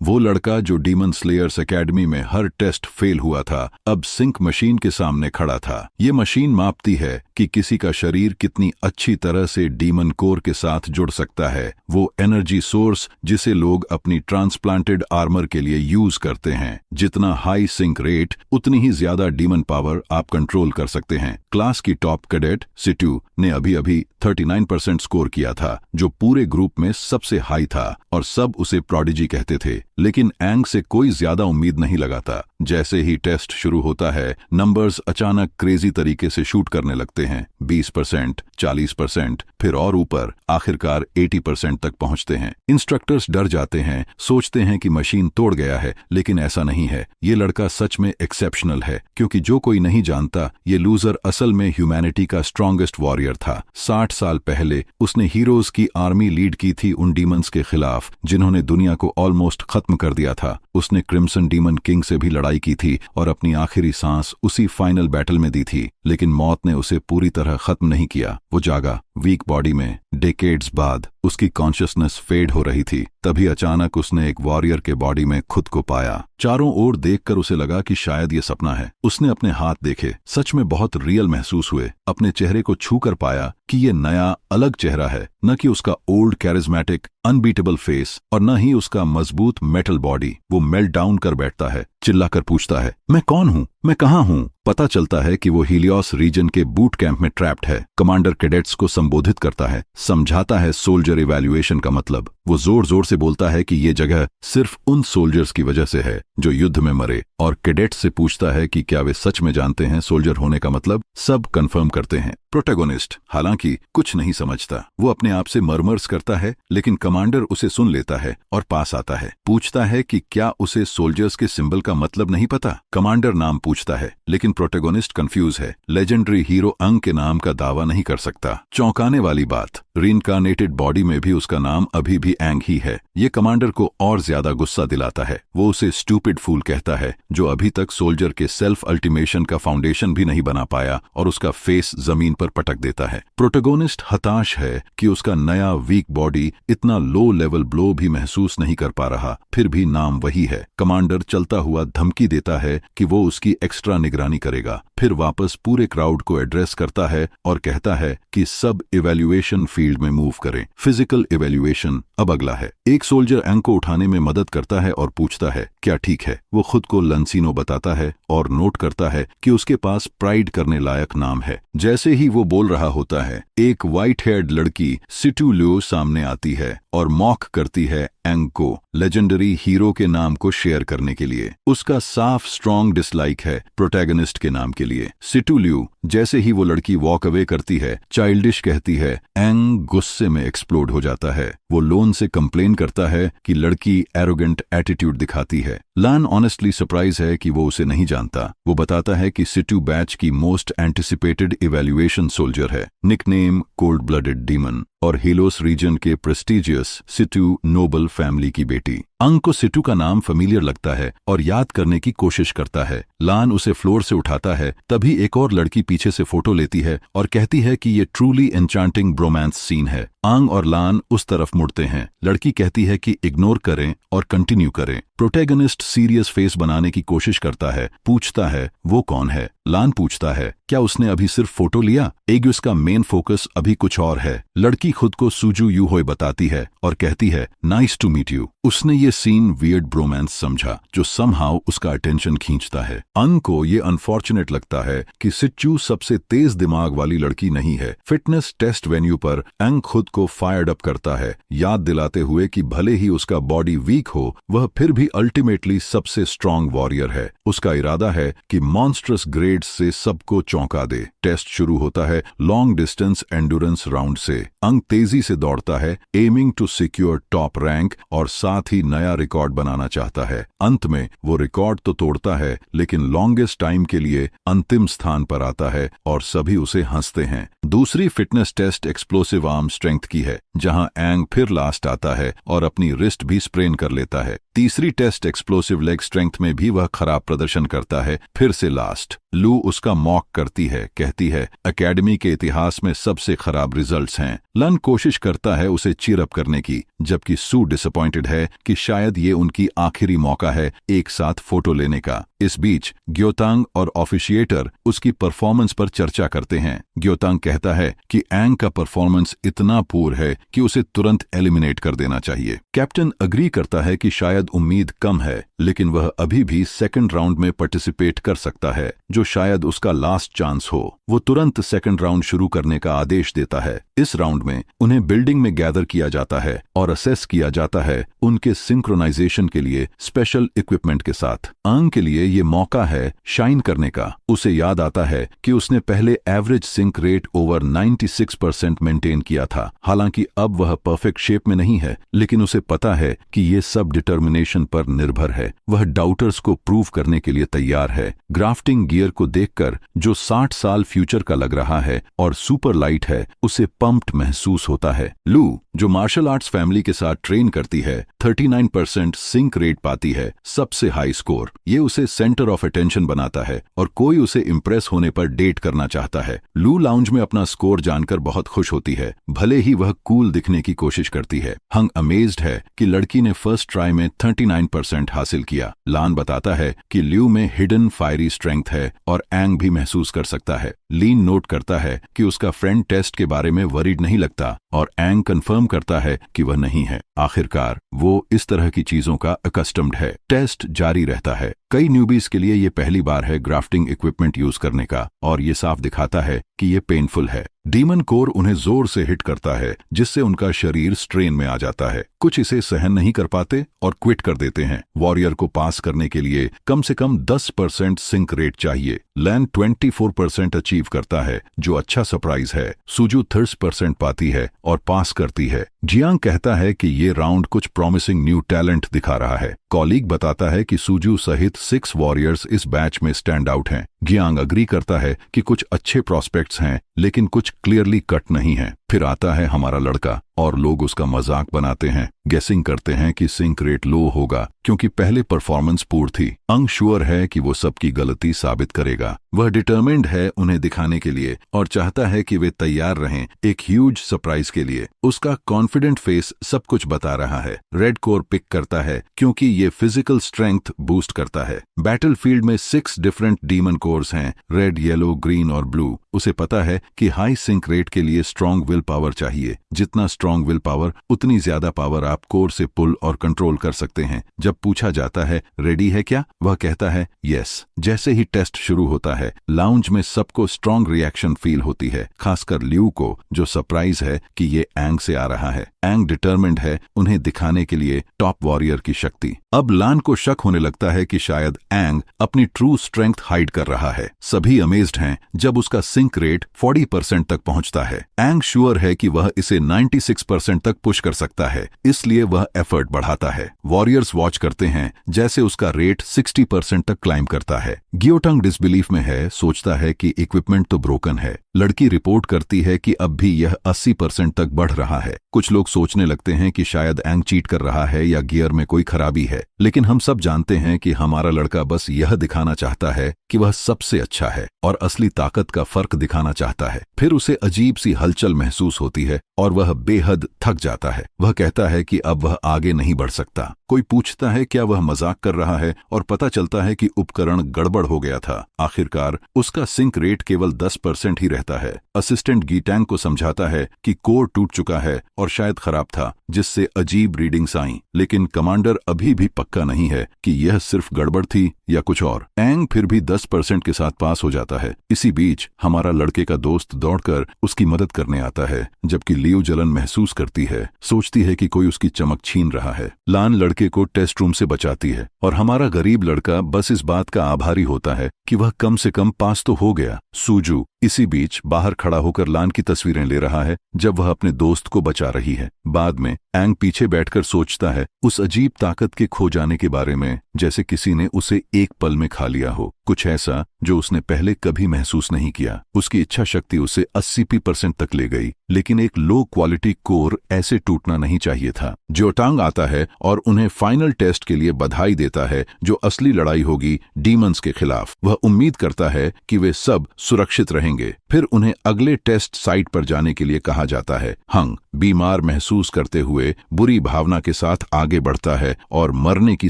वो लड़का जो डीमन स्लेयर्स एकेडमी में हर टेस्ट फेल हुआ था, अब सिंक मशीन के सामने खड़ा था। ये मशीन मापती है कि किसी का शरीर कितनी अच्छी तरह से डीमन कोर के साथ जुड़ सकता है, वो एनर्जी सोर्स जिसे लोग अपनी ट्रांसप्लांटेड आर्मर के लिए यूज करते हैं। जितना हाई सिंक रेट, उतनी ही ज्यादा डीमन पावर आप कंट्रोल कर सकते हैं। क्लास की टॉप कैडेट सिटू ने अभी 39% स्कोर किया था, जो पूरे ग्रुप में सबसे हाई था और सब उसे प्रोडिजी कहते थे। लेकिन एंग से कोई ज्यादा उम्मीद नहीं लगाता। जैसे ही टेस्ट शुरू होता है, नंबर्स अचानक क्रेजी तरीके से शूट करने लगते हैं। 20%, 40%, फिर और ऊपर, आखिरकार 80% तक पहुंचते हैं। इंस्ट्रक्टर्स डर जाते हैं, सोचते हैं कि मशीन तोड़ गया है, लेकिन ऐसा नहीं है। ये लड़का सच में एक्सेप्शनल है, क्योंकि जो कोई नहीं जानता, ये लूजर असल में ह्यूमैनिटी का स्ट्रॉन्गेस्ट वॉरियर था। 60 साल पहले उसने हीरोज की आर्मी लीड की थी उन डीमंस के खिलाफ जिन्होंने दुनिया को ऑलमोस्ट खत्म कर दिया था। उसने क्रिम्सन डीमन किंग से भी लड़ाई की थी और अपनी आखिरी सांस उसी फाइनल बैटल में दी थी, लेकिन मौत ने उसे पूरी तरह खत्म नहीं किया। वो जागा, वीक बॉडी में। डेकेड्स बाद उसकी कॉन्शियसनेस फेड हो रही थी। तभी अचानक उसने एक वॉरियर के बॉडी में खुद को पाया। चारों ओर देखकर उसे लगा कि शायद ये सपना है। उसने अपने हाथ देखे, सच में बहुत रियल महसूस हुए। अपने चेहरे को छूकर पाया कि ये नया अलग चेहरा है, न कि उसका ओल्ड कैरिज्मेटिक अनबीटेबल फेस और न ही उसका मजबूत मेटल बॉडी। वो मेल्ट डाउन कर बैठता है, चिल्लाकर पूछता है, मैं कौन हूँ, मैं कहाँ हूँ? पता चलता है कि वो हीलियोस रीजन के बूट कैंप में ट्रैप्ड है। कमांडर कैडेट्स को संबोधित करता है, समझाता है सोल्जर इवैल्यूएशन का मतलब। वो जोर जोर से बोलता है कि ये जगह सिर्फ उन सोल्जर्स की वजह से है जो युद्ध में मरे, और कैडेट्स से पूछता है कि क्या वे सच में जानते हैं सोल्जर होने का मतलब। सब कंफर्म करते हैं। प्रोटैगोनिस्ट हालांकि कुछ नहीं समझता। वो अपने आप से मरमर्स करता है, लेकिन कमांडर उसे सुन लेता है और पास आता है। पूछता है कि क्या उसे सोल्जर्स के सिंबल का मतलब नहीं पता। कमांडर नाम पूछता है, लेकिन प्रोटैगोनिस्ट कंफ्यूज है। लेजेंडरी हीरो अंग के नाम का दावा नहीं कर सकता। चौंकाने वाली बात, रीइंकार्नेटेड बॉडी में भी उसका नाम अभी भी एंग ही है। ये कमांडर को और ज्यादा गुस्सा दिलाता है। वो उसे स्टूपिड फूल कहता है, जो अभी तक सोल्जर के सेल्फ अल्टीमेशन का फाउंडेशन भी नहीं बना पाया, और उसका फेस जमीन पर पटक देता है। प्रोटैगोनिस्ट हताश है कि उसका नया वीक बॉडी इतना लो लेवल ब्लो भी महसूस नहीं कर पा रहा, फिर भी नाम वही है। कमांडर चलता हुआ धमकी देता है कि वो उसकी एक्स्ट्रा निगरानी करेगा। फिर वापस पूरे क्राउड को एड्रेस करता है और कहता है कि सब इवैल्यूएशन फील्ड में मूव करें। फिजिकल इवैल्यूएशन अब अगला है। एक सोल्जर एंग को उठाने में मदद करता है और पूछता है, क्या ठीक है? वो खुद को लंसिनो बताता है और नोट करता है कि उसके पास प्राइड करने लायक नाम है। जैसे ही वो बोल रहा होता है, एक व्हाइट हेयर्ड लड़की सिटू ल्यू सामने आती है और मॉक करती है एंग को लेजेंडरी हीरो के नाम को शेयर करने के लिए। उसका साफ स्ट्रॉन्ग डिसलाइक है प्रोटैगनिस्ट के नाम के लिए। सिटू ल्यू जैसे ही वो लड़की वॉक अवे करती है, चाइल्डिश कहती है, एंग गुस्से में एक्सप्लोड हो जाता है। वो लोन से कंप्लेन करता है कि लड़की एरोगेंट एटीट्यूड दिखाती है। लान ऑनेस्टली सरप्राइज है कि वो उसे नहीं जानता। वो बताता है कि सिटू बैच की मोस्ट एंटिसिपेटेड इवैल्यूएशन सोल्जर है। निकनेम कोल्ड ब्लडेड डीमन और हीलोस रीजन के प्रेस्टिजियस सिटू नोबल फैमिली की बेटी। अंग को सिटू का नाम फेमिलियर लगता है और याद करने की कोशिश करता है। लान उसे फ्लोर से उठाता है, तभी एक और लड़की पीछे से फोटो लेती है और कहती है कि ये ट्रूली एन्चांटिंग ब्रोमांस सीन है। अंग और लान उस तरफ मुड़ते हैं। लड़की कहती है कि इग्नोर करें और कंटिन्यू करें। प्रोटैगनिस्ट सीरियस फेस बनाने की कोशिश करता है, पूछता है वो कौन है। लान पूछता है, क्या उसने अभी सिर्फ फोटो लिया? एग्युस का मेन फोकस अभी कुछ और है। लड़की खुद को सुजू यूहोय बताती है और कहती है, नाइस टू मीट यू। उसने ये सीन वियर्ड ब्रोमांस समझा, जो समहाउ उसका अटेंशन खींचता है। अंग को ये अनफॉर्चुनेट लगता है कि सिच्चू सबसे तेज दिमाग वाली लड़की नहीं है। फिटनेस टेस्ट वेन्यू पर अंग खुद को फायर्ड अप करता है, याद दिलाते हुए कि भले ही उसका बॉडी वीक हो, वह फिर भी अल्टीमेटली सबसे स्ट्रॉन्ग वॉरियर है। उसका इरादा है कि मॉन्स्ट्रस ग्रेड्स से सबको चौंका दे। टेस्ट शुरू होता है लॉन्ग डिस्टेंस एंडुरेंस राउंड से। अंग तेजी से दौड़ता है, aiming to secure top rank, और साथ ही नया रिकॉर्ड बनाना चाहता है। अंत में वो रिकॉर्ड तो तोड़ता है, लेकिन लॉन्गेस्ट टाइम के लिए अंतिम स्थान पर आता है और सभी उसे हंसते हैं। दूसरी fitness test explosive arm strength की है, जहां एंग फिर लास्ट आता है और अपनी रिस्ट भी स्प्रेन कर लेता है। तीसरी टेस्ट एक्सप्लोसिव लेग स्ट्रेंथ में भी वह खराब प्रदर्शन करता है, फिर से लास्ट। लू उसका मॉक करती है, कहती है एकेडमी के इतिहास में सबसे खराब रिजल्ट्स हैं। लन कोशिश करता है उसे चीयर अप करने की, जबकि सू डिसअपॉइंटेड है कि शायद ये उनकी आखिरी मौका है एक साथ फोटो लेने का। इस बीच ग्योतांग और ऑफिशिएटर उसकी परफॉर्मेंस पर चर्चा करते हैं। ग्योतांग कहता है कि एंग का परफॉर्मेंस इतना पुअर है कि उसे तुरंत एलिमिनेट कर देना चाहिए। कैप्टन अग्री करता है कि शायद उम्मीद कम है, लेकिन वह अभी भी सेकंड राउंड में पार्टिसिपेट कर सकता है, जो शायद उसका लास्ट चांस हो। वो तुरंत सेकंड राउंड शुरू करने का आदेश देता है। इस राउंड में उन्हें बिल्डिंग में गैदर किया जाता है और असेस किया जाता है उनके सिंक्रोनाइजेशन के लिए स्पेशल इक्विपमेंट के साथ। आंग के लिए ये मौका है शाइन करने का। उसे याद आता है कि उसने पहले average sync rate over 96% maintain किया था। हालांकि अब वह परफेक्ट शेप में नहीं है, लेकिन उसे पता है कि ये सब डिटर्मिनेशन पर निर्भर है। वह डाउटर्स को प्रूव करने के लिए तैयार है। ग्राफ्टिंग गियर को देखकर, जो 60 साल फ्यूचर का लग रहा है और सुपर लाइट है, उसे पंप्ड महसूस होता है। लू, जो मार्शल आर्ट्स फैमिली के साथ ट्रेन करती है, 39% सिंक रेट पाती है, सबसे हाई स्कोर। ये उसे सेंटर ऑफ अटेंशन बनाता है और कोई उसे इम्प्रेस होने पर डेट करना चाहता है। लू लाउंज में अपना स्कोर जानकर बहुत खुश होती है, भले ही वह कूल दिखने की कोशिश करती है। हंग अमेज्ड है कि लड़की ने फर्स्ट ट्राई में 39% हासिल किया। लान बताता है कि ल्यू में हिडन फायरी स्ट्रेंथ है और एंग भी महसूस कर सकता है। लीन नोट करता है कि उसका फ्रेंड टेस्ट के बारे में वरीड नहीं लगता और एंग कंफर्म करता है कि वह नहीं है। आखिरकार वो इस तरह की चीजों का अकस्टम्ड है। टेस्ट जारी रहता है। कई न्यूबीज के लिए ये पहली बार है ग्राफ्टिंग इक्विपमेंट यूज करने का, और ये साफ दिखाता है कि ये पेनफुल है। डीमन कोर उन्हें जोर से हिट करता है, जिससे उनका शरीर स्ट्रेन में आ जाता है। कुछ इसे सहन नहीं कर पाते और क्विट कर देते हैं। वॉरियर को पास करने के लिए कम से कम 10% सिंक रेट चाहिए। लैन 24% अचीव करता है, जो अच्छा सरप्राइज है। सुजू 30% पाती है और पास करती है। जियांग कहता है कि ये राउंड कुछ प्रॉमिसिंग न्यू टैलेंट दिखा रहा है। कॉलीग बताता है कि सुजू सहित 6 वॉरियर्स इस बैच में स्टैंड आउट हैं। जियांग अग्री करता है कि कुछ अच्छे प्रॉस्पेक्ट्स हैं, लेकिन कुछ क्लियरली कट नहीं है। फिर आता है हमारा लड़का और लोग उसका मजाक बनाते हैं। गेसिंग करते हैं कि सिंक रेट लो होगा क्योंकि पहले परफॉर्मेंस पूर थी। अंग श्योर है कि वो सबकी गलती साबित करेगा। वह डिटर्मिन्ड है उन्हें दिखाने के लिए और चाहता है कि वे तैयार रहें एक ह्यूज सरप्राइज के लिए। उसका कॉन्फिडेंट फेस सब कुछ बता रहा है। रेड कोर पिक करता है क्योंकि ये फिजिकल स्ट्रेंथ बूस्ट करता है। बैटलफील्ड में 6 डिफरेंट डीमन कोर्स हैं, रेड, येलो, ग्रीन और ब्लू। उसे पता है कि हाई सिंक रेट के लिए स्ट्रॉन्ग विल पावर चाहिए। जितना स्ट्रॉन्ग विल पावर, उतनी ज्यादा पावर आप कोर से पुल और कंट्रोल कर सकते हैं। जब पूछा जाता है रेडी है क्या, वह कहता है यस। जैसे ही टेस्ट शुरू होता है, लाउंज में सबको स्ट्रॉन्ग रिएक्शन फील होती है, खासकर ल्यू को, जो सरप्राइज है कि ये एंग से आ रहा है। एंग डिटर्मिन्ड है उन्हें दिखाने के लिए टॉप वॉरियर की शक्ति। अब लान को शक होने लगता है कि शायद एंग अपनी ट्रू स्ट्रेंथ हाइड कर रहा है। सभी अमेज्ड हैं जब उसका सिंक रेट 40% तक पहुंचता है। एंग श्योर है कि वह इसे 96% तक पुश कर सकता है, इसलिए वह एफर्ट बढ़ाता है। वॉरियर्स वॉच करते हैं जैसे उसका रेट 60% तक क्लाइम करता है। गियोटंग डिसबिलीफ में है, सोचता है कि इक्विपमेंट तो ब्रोकन है। लड़की रिपोर्ट करती है कि अब भी यह 80% तक बढ़ रहा है। कुछ लोग सोचने लगते हैं कि शायद एंग चीट कर रहा है या गियर में कोई खराबी है, लेकिन हम सब जानते हैं कि हमारा लड़का बस यह दिखाना चाहता है कि वह सबसे अच्छा है और असली ताकत का फर्क दिखाना चाहता है। फिर उसे अजीब सी हलचल महसूस होती है और वह बेहद थक जाता है। वह कहता है कि अब वह आगे नहीं बढ़ सकता। कोई पूछता है क्या वह मजाक कर रहा है और पता चलता है कि उपकरण गड़बड़ हो गया था। आखिरकार उसका सिंक रेट केवल 10% ही रहता है। असिस्टेंट गीटैंग को समझाता है कि कोर टूट चुका है और शायद खराब था, जिससे अजीब रीडिंग्स आईं, लेकिन कमांडर अभी भी पक्का नहीं है कि यह सिर्फ गड़बड़ थी या कुछ और। एंग फिर भी 10% के साथ पास हो जाता है। इसी बीच हमारा लड़के का दोस्त दौड़कर उसकी मदद करने आता है, जबकि लियो जलन महसूस करती है, सोचती है कि कोई उसकी चमक छीन रहा है। लान लड़के को टेस्ट रूम से बचाती है और हमारा गरीब लड़का बस इस बात का आभारी होता है कि वह कम से कम पास तो हो गया। सुजू इसी बीच बाहर खड़ा होकर लान की तस्वीरें ले रहा है जब वह अपने दोस्त को बचा रही है। बाद में एंग पीछे बैठकर सोचता है उस अजीब ताकत के खो जाने के बारे में, जैसे किसी ने उसे एक पल में खा लिया हो, कुछ ऐसा जो उसने पहले कभी महसूस नहीं किया। उसकी इच्छा शक्ति उसे 80% तक ले गई, लेकिन एक लो क्वालिटी कोर ऐसे टूटना नहीं चाहिए था। ज्योटांग आता है और उन्हें फाइनल टेस्ट के लिए बधाई देता है, जो असली लड़ाई होगी डीमंस के खिलाफ। वह उम्मीद करता है कि वे सब सुरक्षित रहेंगे। फिर उन्हें अगले टेस्ट साइट पर जाने के लिए कहा जाता है। हंग बीमार महसूस करते हुए बुरी भावना के साथ आगे बढ़ता है और मरने की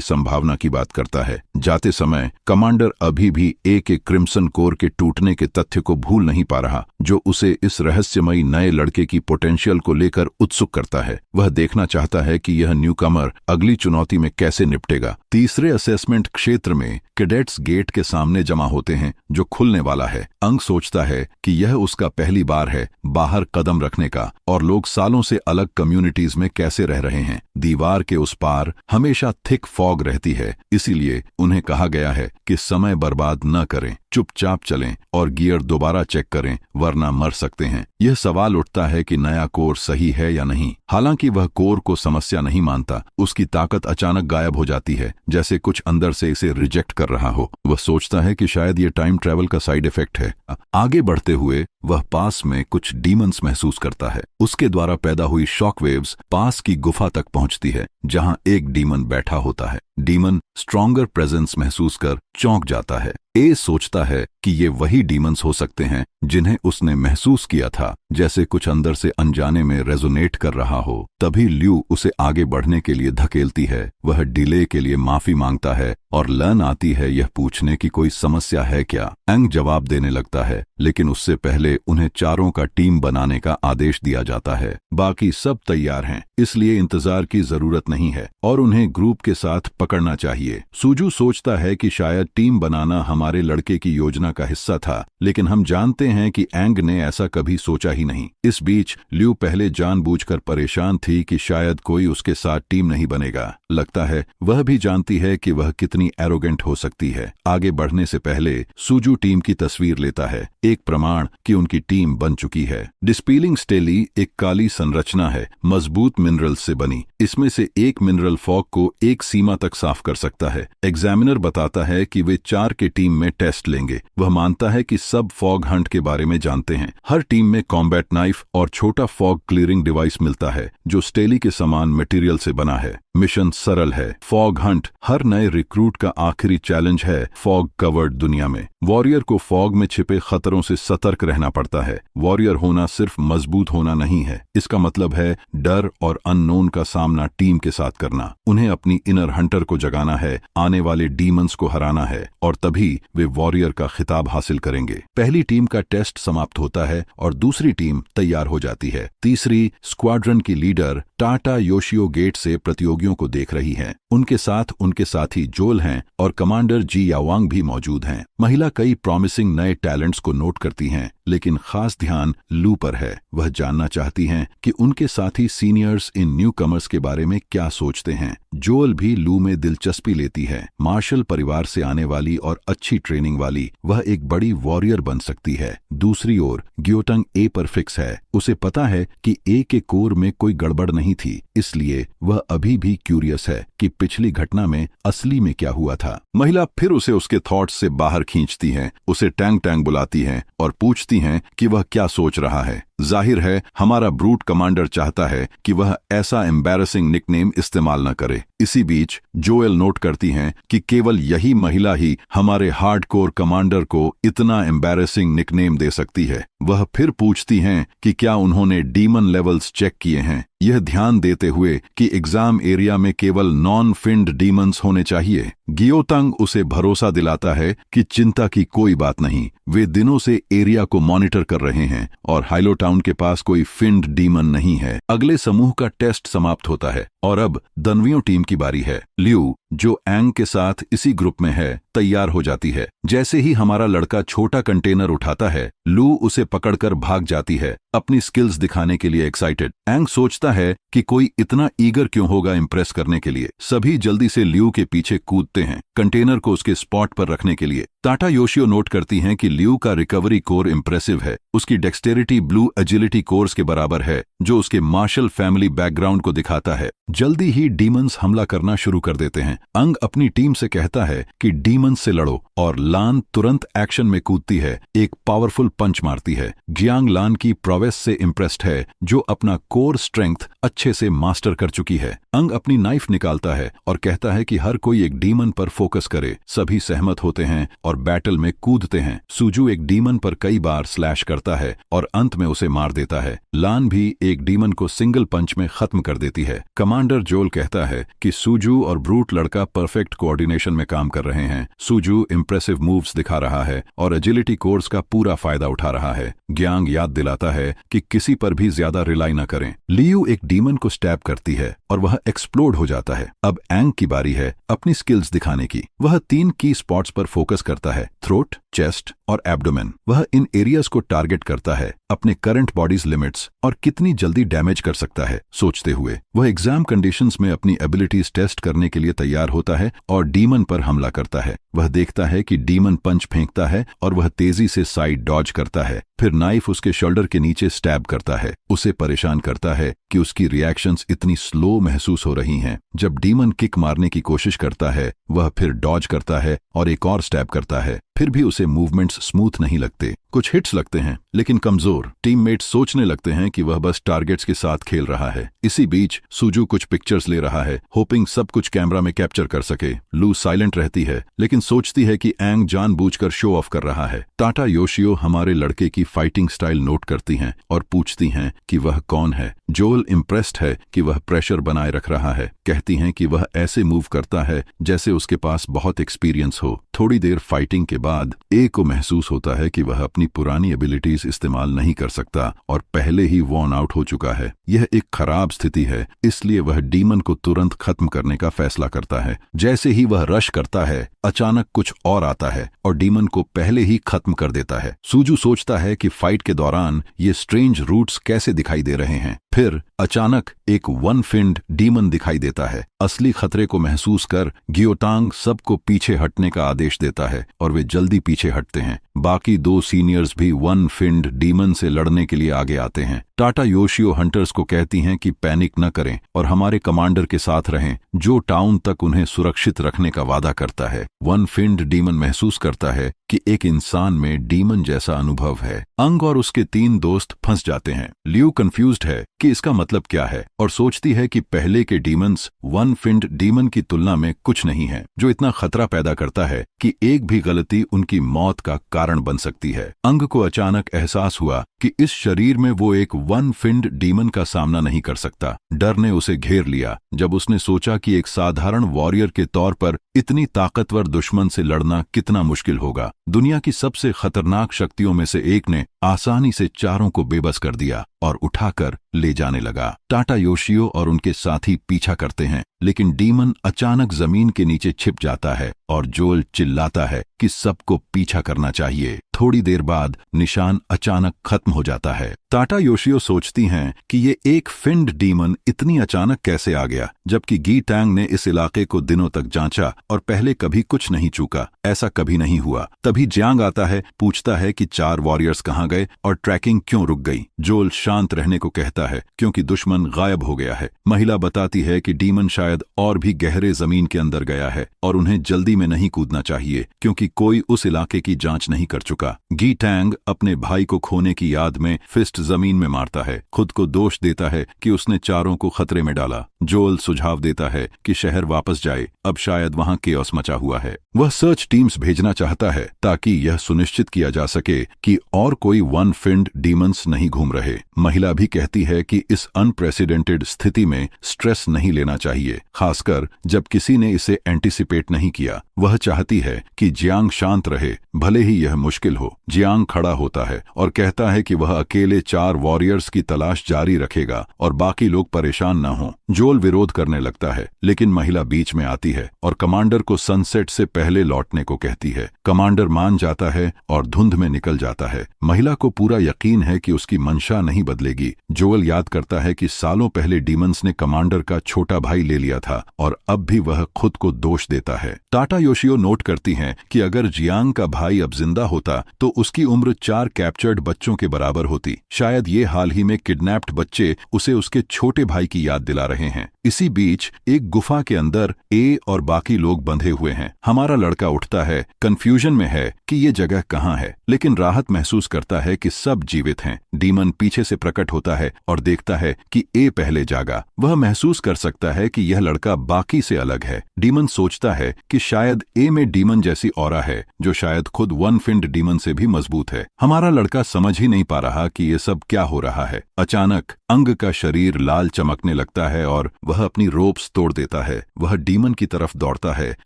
संभावना की बात करता है। जाते समय कमांडर अभी भी एक क्रिम्सन कोर के टूटने के तथ्य को भूल नहीं पा रहा, जो उसे इस रहस्यमयी नए लड़के की पोटेंशियल को लेकर उत्सुक करता है। वह देखना चाहता है कि यह न्यूकमर अगली चुनौती में कैसे निपटेगा। तीसरे असेसमेंट क्षेत्र में कैडेट्स गेट के सामने जमा होते हैं, जो खुलने वाला है। अंग सोचता है कि यह उसका पहली बार है बाहर कदम रखने का, और लोग सालों से अलग कम्युनिटीज में कैसे रह रहे हैं। दीवार के उस पार हमेशा थिक फॉग रहती है, इसीलिए उन्हें कहा गया है कि समय बर्बाद न करें, चुपचाप चलें और गियर दोबारा चेक करें, वरना मर सकते हैं। यह सवाल उठता है कि नया कोर सही है या नहीं। हालांकि वह कोर को समस्या नहीं मानता, उसकी ताकत अचानक गायब हो जाती है, जैसे कुछ अंदर से इसे रिजेक्ट कर रहा हो। वह सोचता है कि शायद ये टाइम ट्रैवल का साइड इफेक्ट है। आगे बढ़ते हुए वह पास में कुछ डीमंस महसूस करता है। उसके द्वारा पैदा हुई शॉक वेव्स पास की गुफा तक पहुंचती है, जहां एक डीमन बैठा होता है। डीमन स्ट्रॉन्गर प्रेजेंस महसूस कर चौंक जाता है। ए सोचता है कि ये वही डीमंस हो सकते हैं जिन्हें उसने महसूस किया था, जैसे कुछ अंदर से अनजाने में रेजोनेट कर रहा हो। तभी ल्यू उसे आगे बढ़ने के लिए धकेलती है। वह डिले के लिए माफी मांगता है और लन आती है यह पूछने की कोई समस्या है क्या। एंग जवाब देने लगता है, लेकिन उससे पहले उन्हें चारों का टीम बनाने का आदेश दिया जाता है। बाकी सब तैयार हैं, इसलिए इंतजार की जरूरत नहीं है और उन्हें ग्रुप के साथ पकड़ना चाहिए। सूजू सोचता है कि शायद टीम बनाना हमारे लड़के की योजना का हिस्सा था, लेकिन हम जानते हैं कि एंग ने ऐसा कभी सोचा ही नहीं। इस बीच ल्यू पहले जानबूझकर परेशान थी कि शायद कोई उसके साथ टीम नहीं बनेगा। लगता है वह भी जानती है कि वह कितनी एरोगेंट हो सकती है। आगे बढ़ने से पहले सूजू टीम की तस्वीर लेता है, एक प्रमाण कि उनकी टीम बन चुकी है। डिस्पीलिंग स्टेली एक काली संरचना है, मजबूत मिनरल्स से बनी। इसमें से एक मिनरल फॉग को एक सीमा तक साफ कर सकता है। एग्जामिनर बताता है कि वे 4 के टीम में टेस्ट लेंगे। वह मानता है कि सब फॉग हंट के बारे में जानते हैं। हर टीम में कॉम्बैट नाइफ और छोटा फॉग क्लियरिंग डिवाइस मिलता है, जो स्टेली के समान मटेरियल से बना है। मिशन सरल है, फॉग हंट। हर नए रिक्रूट का आखिरी चैलेंज है फॉग कवर्ड दुनिया में। वॉरियर को फॉग में छिपे खतरों से सतर्क रहना पड़ता है। वॉरियर होना सिर्फ मजबूत होना नहीं है, इसका मतलब है डर और अननोन का सामना टीम के साथ करना। उन्हें अपनी इनर हंटर को जगाना है, आने वाले डीमंस को हराना है, और तभी वे वॉरियर का खिताब हासिल करेंगे। पहली टीम का टेस्ट समाप्त होता है और दूसरी टीम तैयार हो जाती है। तीसरी स्क्वाड्रन की लीडर टाटा योशियो गेट से प्रतियोगियों को देख रही है। उनके साथ उनके साथी जोल हैं और कमांडर जी यावांग भी मौजूद हैं। महिला कई प्रॉमिसिंग नए टैलेंट्स को नोट करती हैं, लेकिन खास ध्यान लू पर है। वह जानना चाहती हैं कि उनके साथी सीनियर्स इन न्यू कमर्स के बारे में क्या सोचते हैं। जोल भी लू में दिलचस्पी लेती है। मार्शल परिवार से आने वाली और अच्छी ट्रेनिंग वाली, वह एक बड़ी वॉरियर बन सकती है। दूसरी ओर ग्योटंग ए पर फिक्स है। उसे पता है कि ए के कोर में कोई गड़बड़ नहीं थी, इसलिए वह अभी भी क्यूरियस है कि पिछली घटना में असली में क्या हुआ था। महिला फिर उसे उसके थॉट्स से बाहर खींचती हैं, उसे टैंग टैंग बुलाती हैं और पूछती हैं कि वह क्या सोच रहा है। जाहिर है हमारा ब्रूट कमांडर चाहता है कि वह ऐसा एम्बैरेसिंग निकनेम इस्तेमाल न करे। इसी बीच जोएल नोट करती हैं कि केवल यही महिला ही हमारे हार्डकोर कमांडर को इतना एम्बैरेसिंग निकनेम दे सकती है। वह फिर पूछती हैं कि क्या उन्होंने डीमन लेवल्स चेक किए हैं, यह ध्यान देते हुए कि एग्जाम एरिया में केवल नॉन फिंड डीमंस होने चाहिए। गियोतंग उसे भरोसा दिलाता है कि चिंता की कोई बात नहीं, वे दिनों से एरिया को मॉनिटर कर रहे हैं और हाइलो टाउन के पास कोई फिंड डीमन नहीं है। अगले समूह का टेस्ट समाप्त होता है और अब दनवियों टीम की बारी है। ल्यू, जो एंग के साथ इसी ग्रुप में है, तैयार हो जाती है। जैसे ही हमारा लड़का छोटा कंटेनर उठाता है, लू उसे पकड़कर भाग जाती है, अपनी स्किल्स दिखाने के लिए एक्साइटेड। एंग सोचता है कि कोई इतना ईगर क्यों होगा इम्प्रेस करने के लिए। सभी जल्दी से ल्यू के पीछे कूदते हैं, कंटेनर को उसके स्पॉट पर रखने के लिए। टाटा योशियो नोट करती हैं कि ल्यू का रिकवरी कोर इंप्रेसिव है। उसकी डेक्सटेरिटी ब्लू एजिलिटी कोर्स के बराबर है, जो उसके मार्शल फैमिली बैकग्राउंड को दिखाता है। जल्दी ही डीमंस हमला करना शुरू कर देते हैं। अंग अपनी टीम से कहता है कि डीमंस से लड़ो, और लान तुरंत एक्शन में कूदती है, एक पावरफुल पंच मारती है। जियांग लान की प्रोवेस से इम्प्रेस्ड है, जो अपना कोर स्ट्रेंथ अच्छे से मास्टर कर चुकी है। अंग अपनी नाइफ निकालता है और कहता है कि हर कोई एक डीमन पर फोकस करे। सभी सहमत होते हैं और बैटल में कूदते हैं। सूजू एक डीमन पर कई बार स्लैश करता है और अंत में उसे मार देता है। लान भी एक डीमन को सिंगल पंच में खत्म कर देती है। कमांडर जोल कहता है कि सूजू और ब्रूट लड़का परफेक्ट कोऑर्डिनेशन में काम कर रहे हैं। सूजू इंप्रेसिव मूव्स दिखा रहा है और एजिलिटी कोर्स का पूरा फायदा उठा रहा है। ग्यांग याद दिलाता है कि किसी पर भी ज्यादा रिलाई न करें। लियू एक डीमन को स्टैब करती है और वह एक्सप्लोड हो जाता है। अब एंग की बारी है अपनी स्किल्स दिखाने की। वह 3 की स्पॉट्स पर फोकस करता है, थ्रोट, चेस्ट और एब्डोमेन। वह इन एरियाज को टारगेट करता है अपने करंट बॉडीज लिमिट्स और कितनी जल्दी डैमेज कर सकता है सोचते हुए। वह एग्जाम कंडीशंस में अपनी एबिलिटीज टेस्ट करने के लिए तैयार होता है और डीमन पर हमला करता है। वह देखता है कि डीमन पंच फेंकता है और वह तेजी से साइड डॉज करता है, फिर नाइफ उसके शोल्डर के नीचे स्टैब करता है। उसे परेशान करता है कि उसकी रिएक्शंस इतनी स्लो महसूस हो रही हैं। जब डीमन किक मारने की कोशिश करता है, वह फिर डॉज करता है और एक और स्टैब करता है, फिर भी उसे मूवमेंट्स स्मूथ नहीं लगते। कुछ हिट्स लगते हैं लेकिन कमजोर। टीममेट्स सोचने लगते हैं कि वह बस टारगेट्स के साथ खेल रहा है। इसी बीच सूजू कुछ पिक्चर्स ले रहा है, होपिंग सब कुछ कैमरा में कैप्चर कर सके। लू साइलेंट रहती है लेकिन सोचती है कि एंग जानबूझकर शो ऑफ कर रहा है। टाटा योशियो हमारे लड़के की फाइटिंग स्टाइल नोट करती हैं और पूछती हैं कि वह कौन है। जोल इम्प्रेस्ड है कि वह प्रेशर बनाए रख रहा है। कहती हैं कि वह ऐसे मूव करता है जैसे उसके पास बहुत एक्सपीरियंस हो। थोड़ी देर फाइटिंग के बाद ए को महसूस होता है कि वह अपनी पुरानी एबिलिटीज इस्तेमाल नहीं कर सकता और पहले ही वॉर्न आउट हो चुका है। यह एक खराब स्थिति है, इसलिए वह डीमन को तुरंत खत्म करने का फैसला करता है। जैसे ही वह रश करता है, अचानक कुछ और आता है और डीमन को पहले ही खत्म कर देता है। सूजू सोचता है कि फाइट के दौरान ये स्ट्रेंज रूट्स कैसे दिखाई दे रहे हैं। फिर अचानक एक वन फिंड डीमन दिखाई देता है। असली खतरे को महसूस कर गियोटांग सबको पीछे हटने का आदेश देता है और वे जल्दी पीछे हटते हैं। बाकी 2 सीनियर्स भी वन फिंड डीमन से लड़ने के लिए आगे आते हैं। टाटा योशियो हंटर्स को कहती हैं कि पैनिक न करें और हमारे कमांडर के साथ रहें, जो टाउन तक उन्हें सुरक्षित रखने का वादा करता है। वन फिंड डीमन महसूस करता है कि एक इंसान में डीमन जैसा अनुभव है। अंग और उसके 3 दोस्त फंस जाते हैं। लियू कंफ्यूज्ड है कि इसका मतलब क्या है और सोचती है कि पहले के डीमंस वन फिंड डीमन की तुलना में कुछ नहीं है, जो इतना खतरा पैदा करता है कि एक भी गलती उनकी मौत का कारण बन सकती है। अंग को अचानक एहसास हुआ कि इस शरीर में वो एक वन फिंड डीमन का सामना नहीं कर सकता। डर ने उसे घेर लिया जब उसने सोचा कि एक साधारण वॉरियर के तौर पर इतनी ताकतवर दुश्मन से लड़ना कितना मुश्किल होगा। दुनिया की सबसे खतरनाक शक्तियों में से एक ने आसानी से चारों को बेबस कर दिया और उठाकर ले जाने लगा। टाटा योशियो और उनके साथी पीछा करते हैं, लेकिन डीमन अचानक जमीन के नीचे छिप जाता है और जोल चिल्लाता है कि सबको पीछा करना चाहिए। थोड़ी देर बाद निशान अचानक खत्म हो जाता है। टाटा योशियो सोचती हैं कि ये एक फिंड डीमन इतनी अचानक कैसे आ गया, जबकि गी टैंग ने इस इलाके को दिनों तक जांचा और पहले कभी कुछ नहीं चूका। ऐसा कभी नहीं हुआ। तभी जियांग आता है, पूछता है कि 4 वॉरियर्स कहाँ गए और ट्रैकिंग क्यों रुक गई। जोल शांत रहने को कहता है क्योंकि दुश्मन गायब हो गया है। महिला बताती है कि डीमन शायद और भी गहरे जमीन के अंदर गया है और उन्हें जल्दी में नहीं कूदना चाहिए क्योंकि कोई उस इलाके की जांच नहीं कर चुका। गी टैंग अपने भाई को खोने की याद में फिस्ट जमीन में मारता है। खुद को दोष देता है कि उसने चारों को खतरे में डाला। जोल सुझाव देता है कि शहर वापस जाए, अब शायद वहां केओस मचा हुआ है। वह सर्च टीम्स भेजना चाहता है ताकि यह सुनिश्चित किया जा सके कि और कोई वन फिंड डीमंस नहीं घूम रहे। महिला भी कहती है कि इस अनप्रेसिडेंटेड स्थिति में स्ट्रेस नहीं लेना चाहिए, खासकर जब किसी ने इसे एंटिसिपेट नहीं किया। वह चाहती है कि जियांग शांत रहे, भले ही यह मुश्किल हो। जियांग खड़ा होता है और कहता है कि वह अकेले 4 वॉरियर्स की तलाश जारी रखेगा और बाकी लोग परेशान न हों। जोल विरोध करने लगता है, लेकिन महिला बीच में आती है और कमांडर को सनसेट से पहले लौटने को कहती है। कमांडर मान जाता है और धुंध में निकल जाता है। महिला को पूरा यकीन है कि उसकी मंशा नहीं बदलेगी। जोल याद करता है कि सालों पहले डीमंस ने कमांडर का छोटा भाई ले लिया था और अब भी वह खुद को दोष देता है। टाटा योशियो नोट करती हैं कि अगर जियांग का भाई अब जिंदा होता तो उसकी उम्र 4 कैप्चर्ड बच्चों के बराबर होती। शायद ये हाल ही में किडनैप्ड बच्चे उसे उसके छोटे भाई की याद दिला रहे हैं। इसी बीच एक गुफा के अंदर ए और बाकी लोग बंधे हुए हैं। हमारा लड़का उठता है, कंफ्यूजन में है कि ये जगह कहाँ है, लेकिन राहत महसूस करता है कि सब जीवित हैं। डीमन पीछे से प्रकट होता है और देखता है कि ए पहले जागा। वह महसूस कर सकता है कि यह लड़का बाकी से अलग है। डीमन सोचता है कि शायद ए में डीमन जैसी ऑरा है, जो शायद खुद वन फिंड डीमन से भी मजबूत है। हमारा लड़का समझ ही नहीं पा रहा कि ये सब क्या हो रहा है। अचानक अंग का शरीर लाल चमकने लगता है और वह अपनी रोप्स तोड़ देता है। वह डीमन की तरफ दौड़ता है,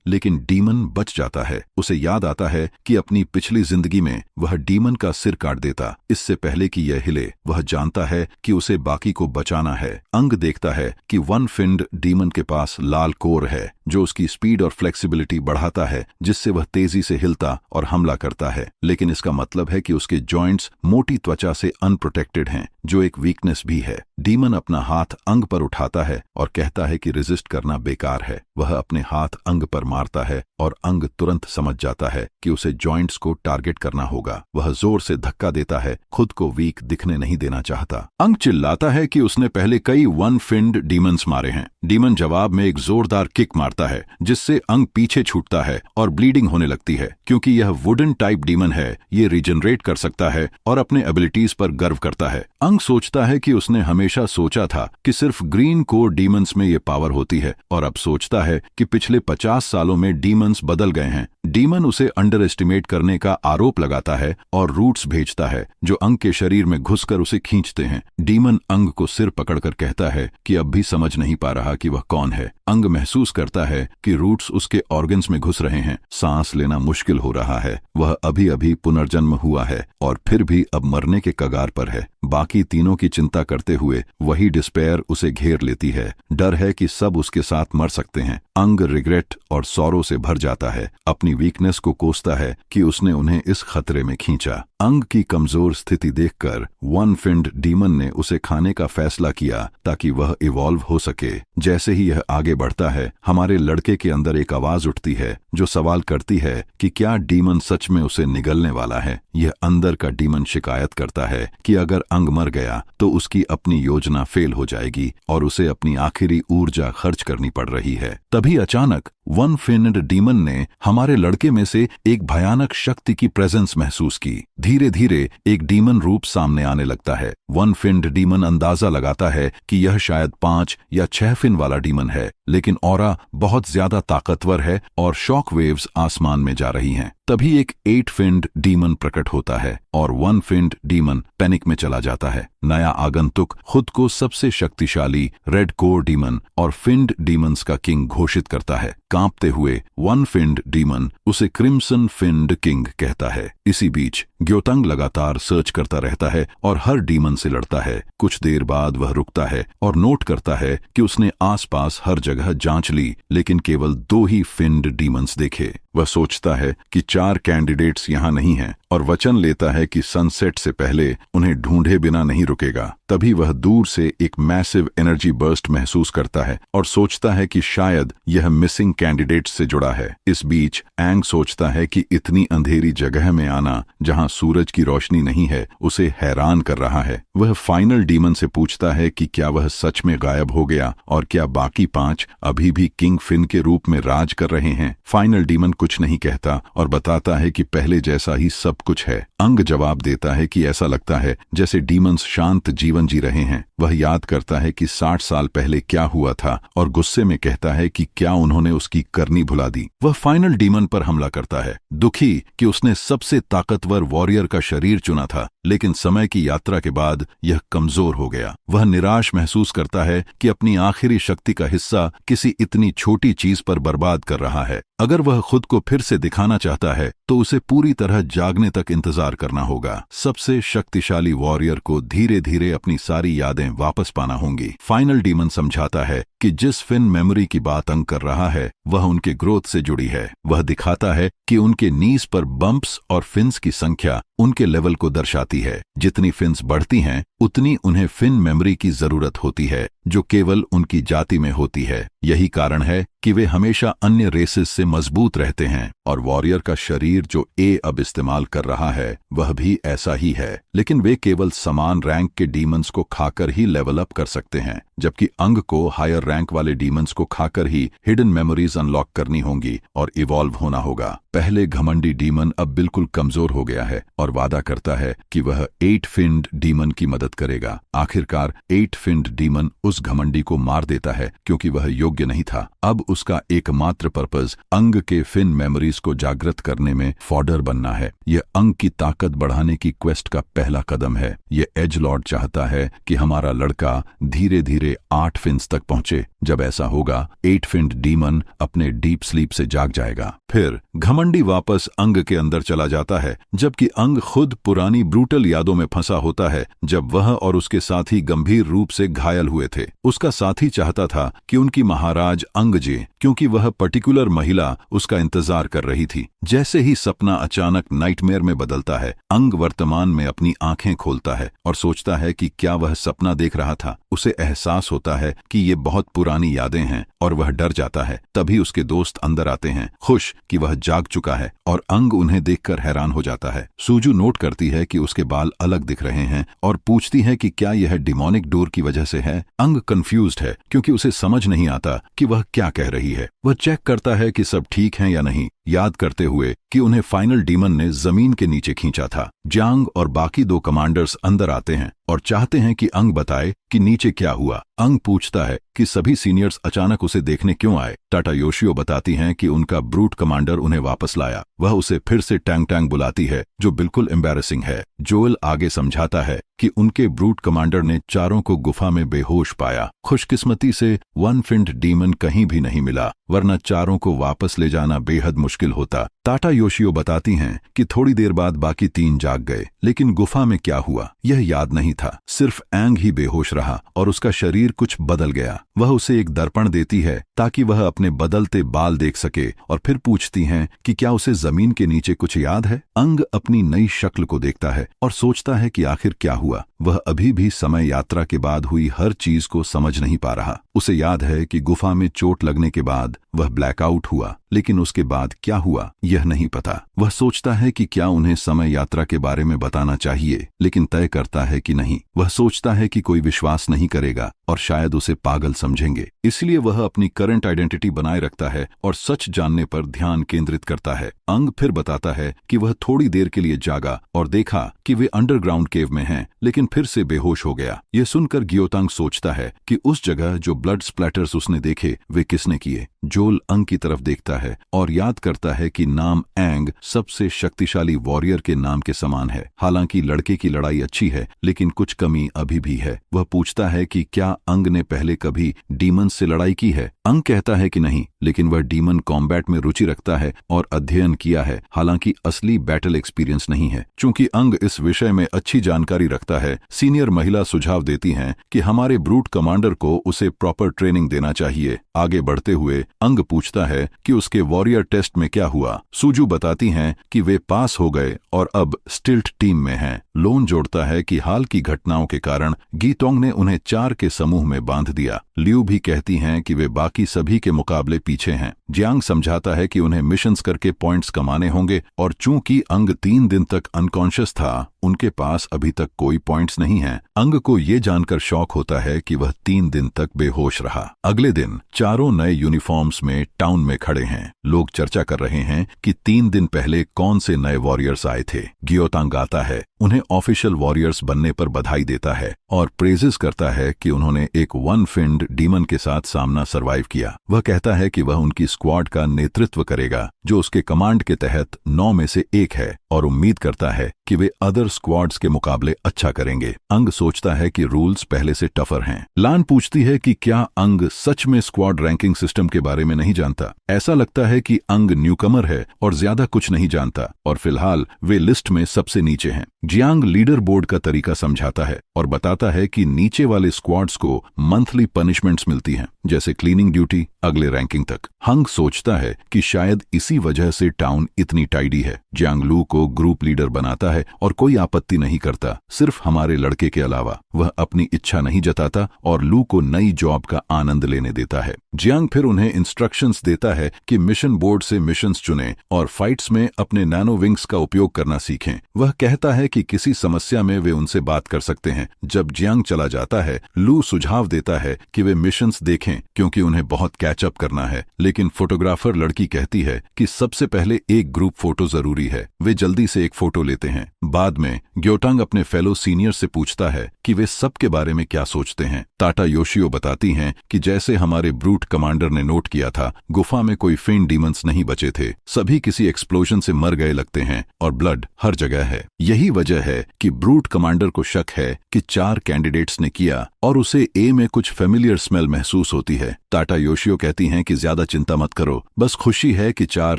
लेकिन डीमन बच जाता है। उसे याद आता है कि अपनी पिछली जिंदगी में वह डीमन का सिर काट देता, इससे पहले कि यह हिले। वह जानता है कि उसे बाकी को बचाना है। अंग देखता है कि वन फिंड डीमन के पास लाल कोर है, जो उसकी स्पीड और फ्लेक्सिबिलिटी बढ़ाता है, जिससे वह तेजी से हिलता और हमला करता है। लेकिन इसका मतलब है कि उसके जॉइंट्स मोटी त्वचा से अनप्रोटेक्टेड हैं, जो एक वीकनेस भी है। डीमन अपना हाथ अंग पर उठाता है और कहता है कि रेजिस्ट करना बेकार है। वह अपने हाथ अंग पर मारता है और अंग तुरंत समझ जाता है कि उसे जॉइंट्स को टारगेट करना होगा। वह जोर से धक्का देता है, खुद को वीक दिखने नहीं देना चाहता। अंग चिल्लाता है कि उसने पहले कई वन फिंड डीमंस मारे हैं। डीमन जवाब में एक जोरदार किक मारता है, जिससे अंग पीछे छूटता है और ब्लीडिंग होने लगती है। क्योंकि यह वुडन टाइप डीमन है, ये रिजनरेट कर सकता है और अपने एबिलिटीज पर गर्व करता है। अंग सोचता है कि उसने हमेशा सोचा था कि सिर्फ ग्रीन कोर डीमंस में ये पावर होती है, और अब सोचता है कि पिछले 50 सालों में डीमंस बदल गए हैं। डीमन उसे अंडर एस्टिमेट करने का आरोप लगाता है और रूट्स भेजता है, जो अंग के शरीर में घुसकर उसे खींचते हैं। डीमन अंग को सिर पकड़कर कहता है कि अब भी समझ नहीं पा रहा कि वह कौन है। अंग महसूस करता है कि रूट्स उसके ऑर्गन्स में घुस रहे हैं। सांस लेना मुश्किल हो रहा है। वह अभी अभी पुनर्जन्म हुआ है और फिर भी अब मरने के कगार पर है। बाकी तीनों की चिंता करते हुए वही डिस्पेयर उसे घेर लेती है। डर है कि सब उसके साथ मर सकते हैं। अंग रिग्रेट और सौरो से भर जाता है। अपनी वीकनेस को कोसता है कि उसने उन्हें इस खतरे में खींचा। अंग की कमजोर स्थिति देखकर वन फिंड डीमन ने उसे खाने का फैसला किया ताकि वह इवॉल्व हो सके। जैसे ही यह आगे बढ़ता है, हमारे लड़के के अंदर एक आवाज उठती है जो सवाल करती है कि क्या डीमन सच में उसे निगलने वाला है। यह अंदर का डीमन शिकायत करता है कि अगर अंग मर गया तो उसकी अपनी योजना फेल हो जाएगी और उसे अपनी आखिरी ऊर्जा खर्च करनी पड़ रही है। तभी अचानक वन फिंड डीमन ने हमारे लड़के में से एक भयानक शक्ति की प्रेजेंस महसूस की। धीरे धीरे एक डीमन रूप सामने आने लगता है। वन फिंड डीमन अंदाजा लगाता है कि यह शायद 5 या 6 फिन वाला डीमन है, लेकिन ऑरा बहुत ज्यादा ताकतवर है और शॉक वेव्स आसमान में जा रही हैं। तभी एक 8 फिंड डीमन प्रकट होता है और वन फिंड डीमन पैनिक में चला जाता है। नया आगंतुक खुद को सबसे शक्तिशाली रेड कोर डीमन और फिंड डीमंस का किंग घोषित करता है। कांपते हुए वन फिंड डीमन उसे क्रिम्सन फिंड किंग कहता है। इसी बीच ग्योतंग लगातार सर्च करता रहता है और हर डीमन से लड़ता है। कुछ देर बाद वह रुकता है और नोट करता है कि उसने आसपास हर जगह जांच ली, लेकिन केवल 2 ही फिंड डीमंस देखे। वह सोचता है कि 4 कैंडिडेट्स यहाँ नहीं हैं और वचन लेता है कि सनसेट से पहले उन्हें ढूंढे बिना नहीं रुकेगा। तभी वह दूर से एक मैसिव एनर्जी बर्स्ट महसूस करता है और सोचता है कि शायद यह मिसिंग कैंडिडेट्स से जुड़ा है। इस बीच एंग सोचता है कि इतनी अंधेरी जगह में आना जहां सूरज की रोशनी नहीं है उसे हैरान कर रहा है। वह फाइनल डीमन से पूछता है कि क्या वह सच में गायब हो गया और क्या बाकी 5 अभी भी किंग फिन के रूप में राज कर रहे हैं। फाइनल डीमन कुछ नहीं कहता और बताता है कि पहले जैसा ही सब कुछ है। अंग जवाब देता है कि ऐसा लगता है जैसे डीमंस शांत जीवन जी रहे हैं। वह याद करता है कि 60 साल पहले क्या हुआ था और गुस्से में कहता है कि क्या उन्होंने उसकी करनी भुला दी। वह फाइनल डीमन पर हमला करता है, दुखी कि उसने सबसे ताकतवर वॉरियर का शरीर चुना था। लेकिन समय की यात्रा के बाद यह कमजोर हो गया। वह निराश महसूस करता है कि अपनी आखिरी शक्ति का हिस्सा किसी इतनी छोटी चीज पर बर्बाद कर रहा है। अगर वह खुद को फिर से दिखाना चाहता है तो उसे पूरी तरह जागने तक इंतजार करना होगा। सबसे शक्तिशाली वॉरियर को धीरे धीरे अपनी सारी यादें वापस पाना होंगी। फाइनल डीमन समझाता है कि जिस फिन मेमोरी की बात अंग कर रहा है वह उनके ग्रोथ से जुड़ी है। वह दिखाता है कि उनके नीज पर बम्प्स और फिन्स की संख्या उनके लेवल को दर्शाती है। जितनी फिन्स बढ़ती हैं उतनी उन्हें फिन मेमोरी की जरूरत होती है जो केवल उनकी जाति में होती है। यही कारण है कि वे हमेशा अन्य रेसेस से मजबूत रहते हैं और वॉरियर का शरीर जो ए अब इस्तेमाल कर रहा है वह भी ऐसा ही है, लेकिन वे केवल समान रैंक के डीमंस को खाकर ही लेवल अप कर सकते हैं, जबकि अंग को हायर रैंक वाले डीमंस को खाकर ही हिडन मेमोरीज अनलॉक करनी होंगी और इवॉल्व होना होगा। पहले घमंडी डीमन अब बिल्कुल कमजोर हो गया है और वादा करता है कि वह 8 फिन्ड डीमन की मदद करेगा। आखिरकार 8 फिन्ड डीमन उस घमंडी को मार देता है क्योंकि वह योग्य नहीं था। अब उसका एकमात्र पर्पस अंग के फिन मेमोरीज को जागृत करने में फॉडर बनना है। यह अंग की ताकत बढ़ाने की क्वेस्ट का पहला कदम है। यह एजलॉर्ड चाहता है कि हमारा लड़का धीरे धीरे 8 फिन्स तक पहुंचे। जब ऐसा होगा 8 फिन्ड डीमन अपने डीप स्लीप से जाग जाएगा। फिर घमंडी वापस अंग के अंदर चला जाता है, जबकि अंग खुद पुरानी ब्रूटल यादों में फंसा होता है जब वह और उसके साथी गंभीर रूप से घायल हुए थे। उसका साथी चाहता था कि उनकी महाराज अंग जे, क्योंकि वह पर्टिकुलर महिला उसका इंतजार कर रही थी। जैसे ही सपना अचानक नाइटमेयर में बदलता है, अंग वर्तमान में अपनी आंखें खोलता है और सोचता है कि क्या वह सपना देख रहा था। उसे एहसास होता है कि ये बहुत पुरानी यादें हैं और वह डर जाता है। तभी उसके दोस्त अंदर आते हैं, खुश कि वह जाग चुका है, और अंग उन्हें देखकर हैरान हो जाता है। सूजू नोट करती है कि उसके बाल अलग दिख रहे हैं और पूछती है कि क्या यह डिमोनिक डोर की वजह से है। अंग कंफ्यूज्ड है क्योंकि उसे समझ नहीं आता कि वह क्या कह रही है। वह चेक करता है कि सब ठीक है या नहीं, याद करते हुए कि उन्हें फाइनल डीमन ने जमीन के नीचे खींचा था। जांग और बाकी 2 कमांडर्स अंदर आते हैं और चाहते हैं कि अंग बताए कि नीचे क्या हुआ। अंग पूछता है कि सभी सीनियर्स अचानक उसे देखने क्यों आए। टाटा योशियो बताती हैं कि उनका ब्रूट कमांडर उन्हें वापस लाया। वह उसे फिर से टैंग टैंग बुलाती है जो बिल्कुल एम्बैरेसिंग है। जोएल आगे समझाता है कि उनके ब्रूट कमांडर ने चारों को गुफा में बेहोश पाया। खुशकिस्मती से 1 फिन्ड डीमन कहीं भी नहीं मिला, वरना चारों को वापस ले जाना बेहद मुश्किल होता। टाटा योशियो बताती हैं कि थोड़ी देर बाद बाकी 3 जाग गए, लेकिन गुफा में क्या हुआ यह याद नहीं था। सिर्फ एंग ही बेहोश रहा और उसका शरीर कुछ बदल गया। वह उसे एक दर्पण देती है ताकि वह अपने बदलते बाल देख सके और फिर पूछती हैं कि क्या उसे जमीन के नीचे कुछ याद है। अंग अपनी नई शक्ल को देखता है और सोचता है कि आखिर क्या हुआ। वह अभी भी समय यात्रा के बाद हुई हर चीज को समझ नहीं पा रहा। उसे याद है कि गुफा में चोट लगने के बाद वह ब्लैकआउट हुआ, लेकिन उसके बाद क्या हुआ यह नहीं पता। वह सोचता है कि क्या उन्हें समय यात्रा के बारे में बताना चाहिए, लेकिन तय करता है कि नहीं। वह सोचता है कि कोई विश्वास नहीं करेगा और शायद उसे पागल समझेंगे, इसलिए वह अपनी करंट आइडेंटिटी बनाए रखता है और सच जानने पर ध्यान केंद्रित करता है। अंग फिर बताता है कि वह थोड़ी देर के लिए जागा और देखा कि वे अंडरग्राउंड केव में हैं, लेकिन फिर से बेहोश हो गया। यह सुनकर गियोतांग सोचता है कि उस जगह जो ब्लड स्प्लैटर्स उसने देखे वे किसने किए। जोल अंग की तरफ देखता है और याद करता है कि नाम एंग सबसे शक्तिशाली वॉरियर के नाम के समान है। हालांकि लड़के की लड़ाई अच्छी है, लेकिन कुछ कमी अभी भी है। वह पूछता है कि क्या अंग ने पहले कभी डीमन से लड़ाई की है। अंग कहता है कि नहीं, लेकिन वह डीमन कॉम्बैट में रुचि रखता है और अध्ययन किया है, हालांकि असली बैटल एक्सपीरियंस नहीं है। चूंकि अंग इस विषय में अच्छी जानकारी रखता है, सीनियर महिला सुझाव देती हैं कि हमारे ब्रूट कमांडर को उसे प्रॉपर ट्रेनिंग देना चाहिए। आगे बढ़ते हुए अंग पूछता है कि उसके वॉरियर टेस्ट में क्या हुआ। सूजू बताती हैं कि वे पास हो गए और अब स्टिल्ट टीम में हैं। लोन जोड़ता है कि हाल की घटनाओं के कारण गीतोंग ने उन्हें 4 के समूह में बांध दिया। लियू भी कहती हैं कि वे बाकी सभी के मुकाबले पीछे हैं। जियांग समझाता है कि उन्हें मिशंस करके पॉइंट्स कमाने होंगे और चूंकि अंग 3 दिन तक अनकॉन्शियस था, उनके पास अभी तक कोई पॉइंट्स नहीं हैं। अंग को ये जानकर शौक होता है कि वह 3 दिन तक बेहोश रहा। अगले दिन चारों नए यूनिफॉर्म्स में टाउन में खड़े हैं। लोग चर्चा कर रहे हैं कि 3 दिन पहले कौन से नए वॉरियर्स आए थे। गियोतांग आता है उन्हें ऑफिशियल वॉरियर्स बनने पर बधाई देता है और प्रेजेस करता है कि उन्होंने एक वन फिंड डीमन के साथ सामना सरवाइव किया। वह कहता है कि वह उनकी स्क्वाड का नेतृत्व करेगा जो उसके कमांड के तहत 9 में से एक है, और उम्मीद करता है कि वे अदर स्क्वाड्स के मुकाबले अच्छा करेंगे। अंग सोचता है कि रूल्स पहले से टफर हैं। लान पूछती है कि क्या अंग सच में स्क्वाड रैंकिंग सिस्टम के बारे में नहीं जानता। ऐसा लगता है कि अंग न्यूकमर है और ज्यादा कुछ नहीं जानता, और फिलहाल वे लिस्ट में सबसे नीचे हैं। जियांग लीडर बोर्ड का तरीका समझाता है और बताता है कि नीचे वाले स्क्वाड्स को मंथली पनिशमेंट्स मिलती हैं, जैसे क्लीनिंग ड्यूटी अगले रैंकिंग तक। हंग सोचता है कि शायद इसी वजह से टाउन इतनी टाइडी है। जियांग लू को ग्रुप लीडर बनाता है और कोई आपत्ति नहीं करता, सिर्फ हमारे लड़के के अलावा। वह अपनी इच्छा नहीं जताता और लू को नई जॉब का आनंद लेने देता है। जियांग फिर उन्हें इंस्ट्रक्शंस देता है कि मिशन बोर्ड से मिशंस चुनें और फाइट्स में अपने नैनो विंग्स का उपयोग करना सीखें। वह कहता है कि किसी समस्या में वे उनसे बात कर सकते हैं। जब जियांग चला जाता है, लू सुझाव देता है कि वे मिशंस देखें क्योंकि उन्हें बहुत कैचअप करना है, लेकिन फोटोग्राफर लड़की कहती है कि सबसे पहले एक ग्रुप फोटो जरूरी है। वे जल्दी से एक फोटो लेते हैं। बाद में ग्योटांग अपने फेलो सीनियर से पूछता है कि वे सब के बारे में क्या सोचते हैं। टाटा योशियो बताती हैं कि जैसे हमारे ब्रूट कमांडर ने नोट किया था, गुफा में कोई फेन डीमंस नहीं बचे थे, सभी किसी एक्सप्लोजन से मर गए लगते हैं और ब्लड हर जगह है। यही वजह है कि ब्रूट कमांडर को शक है कि 4 कैंडिडेट्स ने किया और उसे ए में कुछ फेमिलियर स्मेल महसूस होती है। टाटा योशियो कहती हैं कि ज्यादा चिंता मत करो, बस खुशी है कि 4